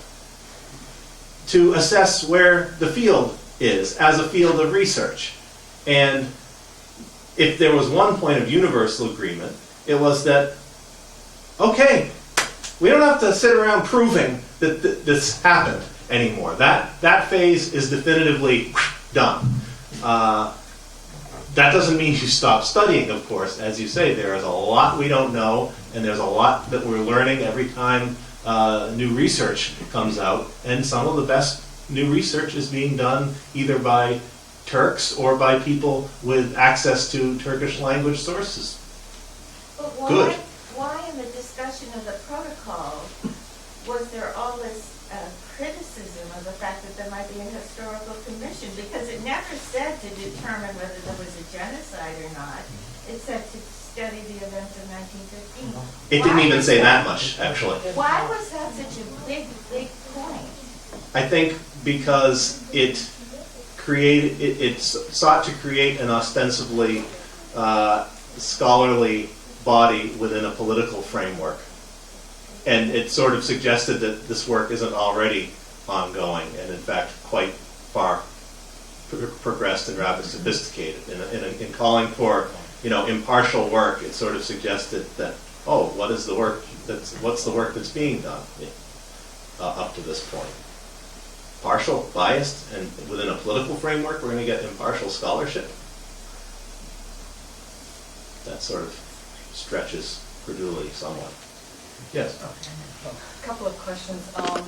to assess where the field is as a field of research. And if there was one point of universal agreement, it was that, okay, we don't have to sit around proving that this happened anymore. That phase is definitively done. That doesn't mean you stop studying, of course. As you say, there is a lot we don't know, and there's a lot that we're learning every time new research comes out. And some of the best new research is being done either by Turks or by people with access to Turkish language sources. But Good. Why in the discussion of the protocol was there all this criticism of the fact that there might be an historical commission? Because it never said to determine whether there was a genocide or not. It said to study the events of 1915. It didn't even say that much, actually. Why was that such a big point? I think because it sought to create an ostensibly scholarly body within a political framework. And it sort of suggested that this work isn't already ongoing and in fact quite far progressed and rather sophisticated. In calling for impartial work, it sort of suggested that, what's the work that's being done up to this point? Partial, biased, and within a political framework we're going to get impartial scholarship? That sort of stretches credulity somewhat. Yes? A couple of questions. I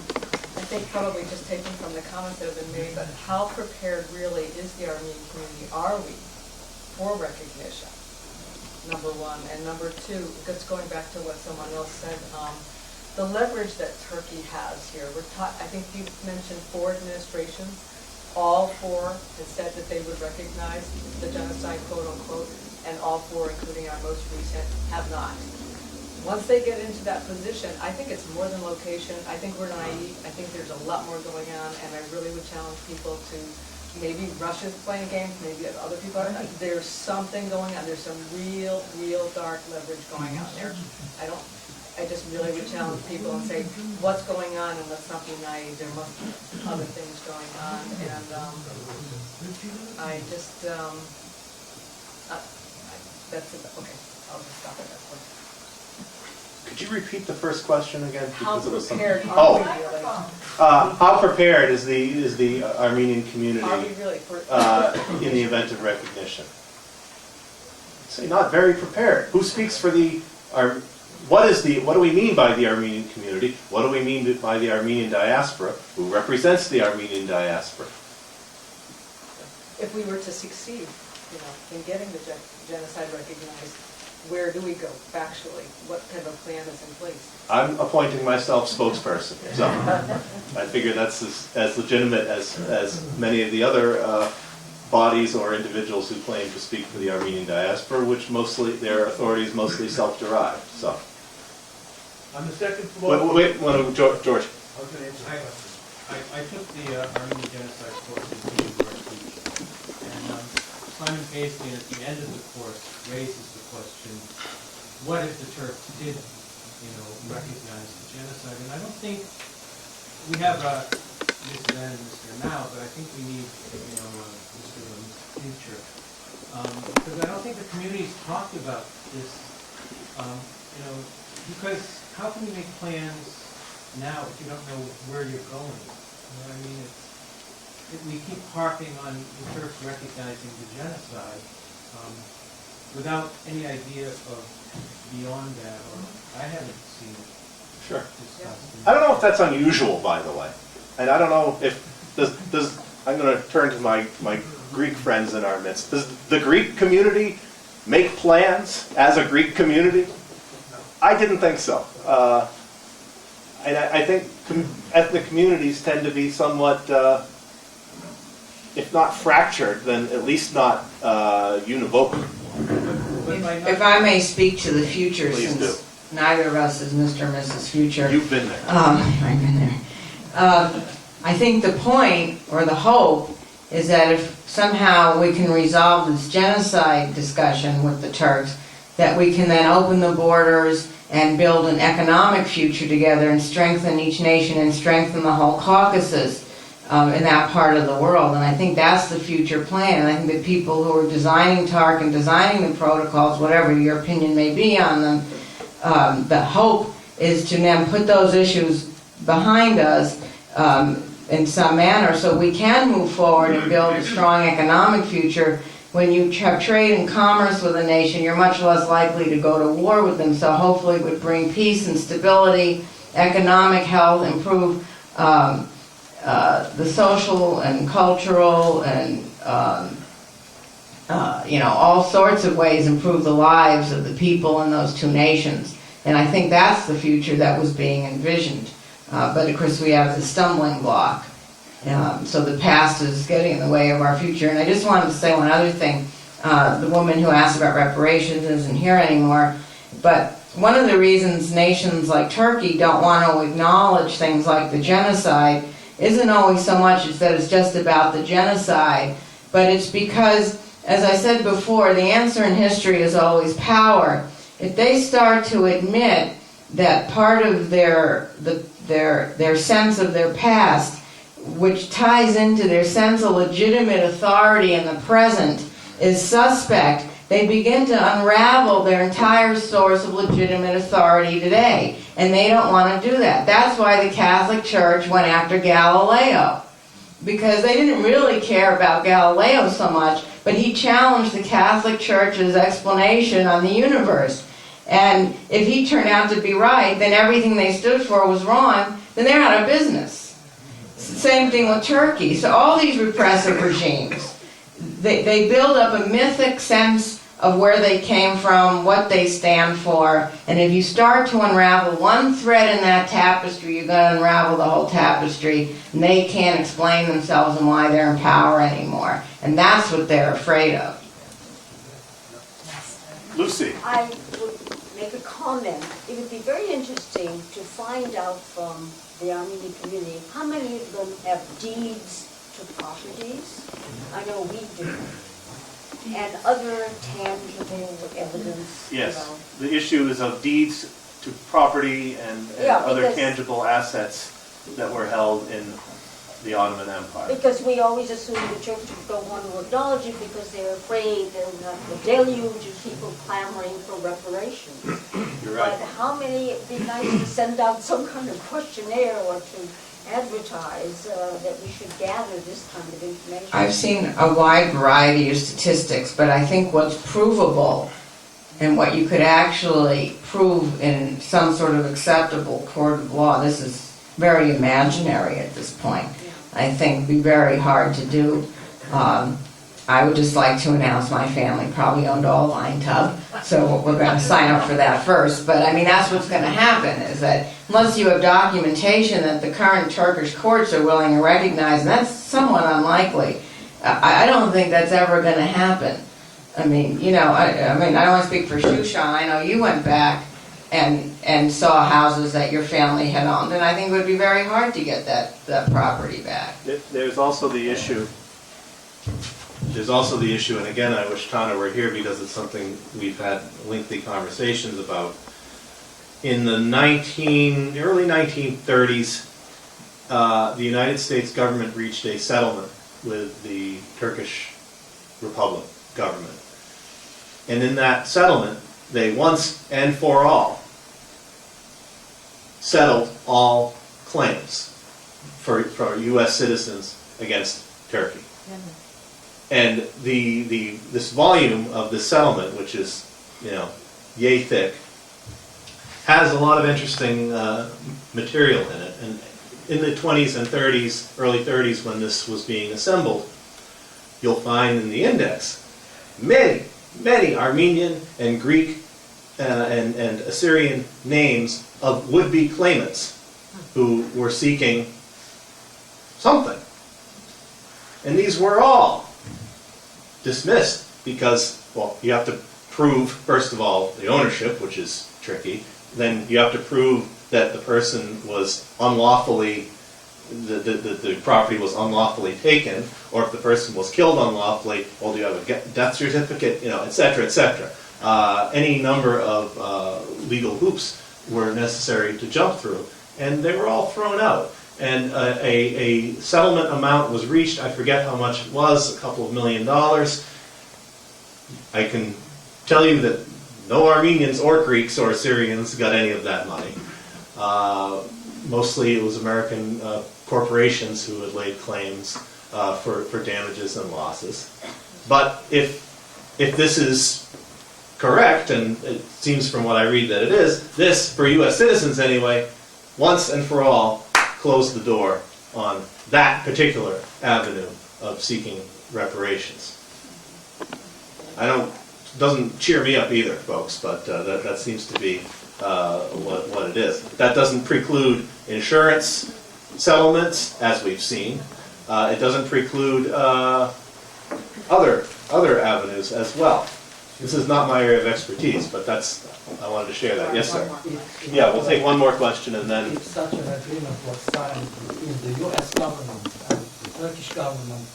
think probably just taken from the comments that have been made, but how prepared really is the Armenian community, are we, for recognition? Number one. And number two, just going back to what someone else said, the leverage that Turkey has here. I think you mentioned 4 administrations. All 4 have said that they would recognize the genocide, quote unquote, and all 4, including our most recent, have not. Once they get into that position, I think it's more than location. I think we're naive. I think there's a lot more going on, and I really would challenge people to maybe Russia's playing games, maybe other people are. There's something going on. There's some real dark leverage going on there. I just really would challenge people and say, what's going on, and let's not be naive. There must be other things going on, and I just, that's it. Okay, I'll just stop at that point. Could you repeat the first question again? How Because prepared it was are we really? how prepared is the Armenian community Are we really in the event of recognition? Say not very prepared. Who speaks for the what do we mean by the Armenian community? What do we mean by the Armenian diaspora? Who represents the Armenian diaspora? If we were to succeed, in getting the genocide recognized, where do we go factually? What kind of a plan is in place? I'm appointing myself spokesperson, so I figure that's as legitimate as many of the other bodies or individuals who claim to speak for the Armenian diaspora, which their authority is mostly self-derived. So. On the second floor. Wait, George. I took the Armenian Genocide course at the university, and Simon Paisley at the end of the course raises the question, what if the Turks did, recognize the genocide? And I don't think we have Ms. Then and Mr. Now, but I think we need, Mr. in the future. Because I don't think the community's talked about this, because how can you make plans now if you don't know where you're going? I mean, we keep harping on the Turks recognizing the genocide without any idea of beyond that, or I haven't seen it discussed. I don't know if that's unusual, by the way. And I don't know if, I'm going to turn to my Greek friends in our midst. Does the Greek community make plans as a Greek community? I didn't think so. And I think ethnic communities tend to be somewhat, if not fractured, then at least not univocal. If I may speak to the future, Please since do. neither of us is Mr. or Mrs. Future. You've been there. I've been there. I think the point, or the hope, is that if somehow we can resolve this genocide discussion with the Turks, that we can then open the borders and build an economic future together and strengthen each nation and strengthen the whole Caucasus in that part of the world. And I think that's the future plan. And I think that people who are designing TARC and designing the protocols, whatever your opinion may be on them, the hope is to then put those issues behind us in some manner so we can move forward and build a strong economic future. When you have trade and commerce with a nation, you're much less likely to go to war with them. So hopefully it would bring peace and stability, economic health, improve the social and cultural and all sorts of ways, improve the lives of the people in those two nations. And I think that's the future that was being envisioned. But of course we have the stumbling block. So the past is getting in the way of our future. And I just wanted to say one other thing. The woman who asked about reparations isn't here anymore. But one of the reasons nations like Turkey don't want to acknowledge things like the genocide isn't always so much that it's just about the genocide, but it's because, as I said before, the answer in history is always power. If they start to admit that part of their sense of their past, which ties into their sense of legitimate authority in the present, is suspect, they begin to unravel their entire source of legitimate authority today. And they don't want to do that. That's why the Catholic Church went after Galileo. Because they didn't really care about Galileo so much, but he challenged the Catholic Church's explanation on the universe. And if he turned out to be right, then everything they stood for was wrong, then they're out of business. Same thing with Turkey. So all these repressive regimes, they build up a mythic sense of where they came from, what they stand for, and if you start to unravel one thread in that tapestry, you're going to unravel the whole tapestry, and they can't explain themselves and why they're in power anymore. And that's what they're afraid of. Lucy. I would make a comment. It would be very interesting to find out from the Armenian community how many of them have deeds to properties. I know we do. And other tangible evidence. Yes, the issue is of deeds to property and other tangible assets that were held in the Ottoman Empire. Because we always assume the church don't want to acknowledge it because they're afraid they'll have the deluge of people clamoring for reparations. You're right. But how many, it'd be nice to send out some kind of questionnaire or to advertise that we should gather this kind of information. I've seen a wide variety of statistics, but I think what's provable and what you could actually prove in some sort of acceptable court of law, this is very imaginary at this point. I think it'd be very hard to do. I would just like to announce my family probably owned all Line Tub, so we're going to sign up for that first. But I mean, that's what's going to happen, is that unless you have documentation that the current Turkish courts are willing to recognize, and that's somewhat unlikely, I don't think that's ever going to happen. I mean, you know, I mean, I don't want to speak for Shushan. I know you went back and saw houses that your family had owned, and I think it would be very hard to get that property back. There's also the issue. There's also the issue, and again, I wish Tana were here because it's something we've had lengthy conversations about. In the early 1930s, the United States government reached a settlement with the Turkish Republic government. And in that settlement, they once and for all settled all claims for U.S. citizens against Turkey. And this volume of this settlement, which is, you know, yay thick, has a lot of interesting material in it. And in the 20s and 30s, early 30s, when this was being assembled, you'll find in the index many Armenian and Greek and Assyrian names of would-be claimants who were seeking something. And these were all dismissed because, well, you have to prove, first of all, the ownership, which is tricky. Then you have to prove that the person was unlawfully, the property was unlawfully taken, or if the person was killed unlawfully, well, do you have a death certificate, you know, et cetera, et cetera. Any number of legal hoops were necessary to jump through, and they were all thrown out. And a settlement amount was reached. I forget how much it was, a couple of $1 million. I can tell you that no Armenians or Greeks or Assyrians got any of that money. Mostly it was American corporations who had laid claims for damages and losses. But if this is correct, and it seems from what I read that it is, this, for U.S. citizens anyway, once and for all, closed the door on that particular avenue of seeking reparations. Doesn't cheer me up either, folks, but that seems to be what it is. That doesn't preclude insurance settlements, as we've seen. It doesn't preclude other avenues as well. This is not my area of expertise, but I wanted to share that. Yes, sir. Yeah, we'll take one more question and then. If such an agreement was signed between the U.S. government and the Turkish government,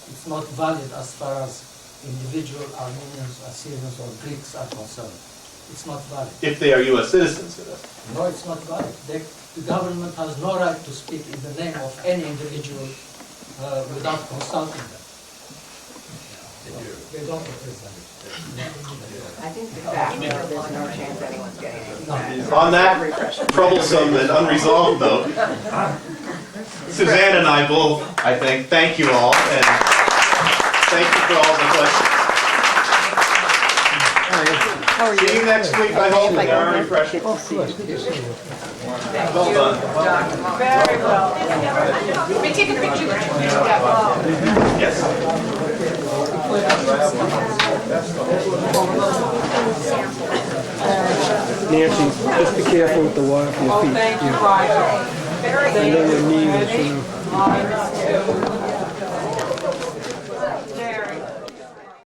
it's not valid as far as individual Armenians, Assyrians, or Greeks are concerned. It's not valid. If they are U.S. citizens, it is. No, it's not valid. The government has no right to speak in the name of any individual without consulting them. They don't represent it. I think the fact that there's no chance anyone's getting it. On that troublesome and unresolved note, Suzanne and I both, I think, thank you all, and thank you for all the questions. See you next week, I hope, and there are refreshments. Well done. Very well. Can we take a picture? Yes. Nancy, just be careful with the water for your feet. Thank you, Roger. And then your knee will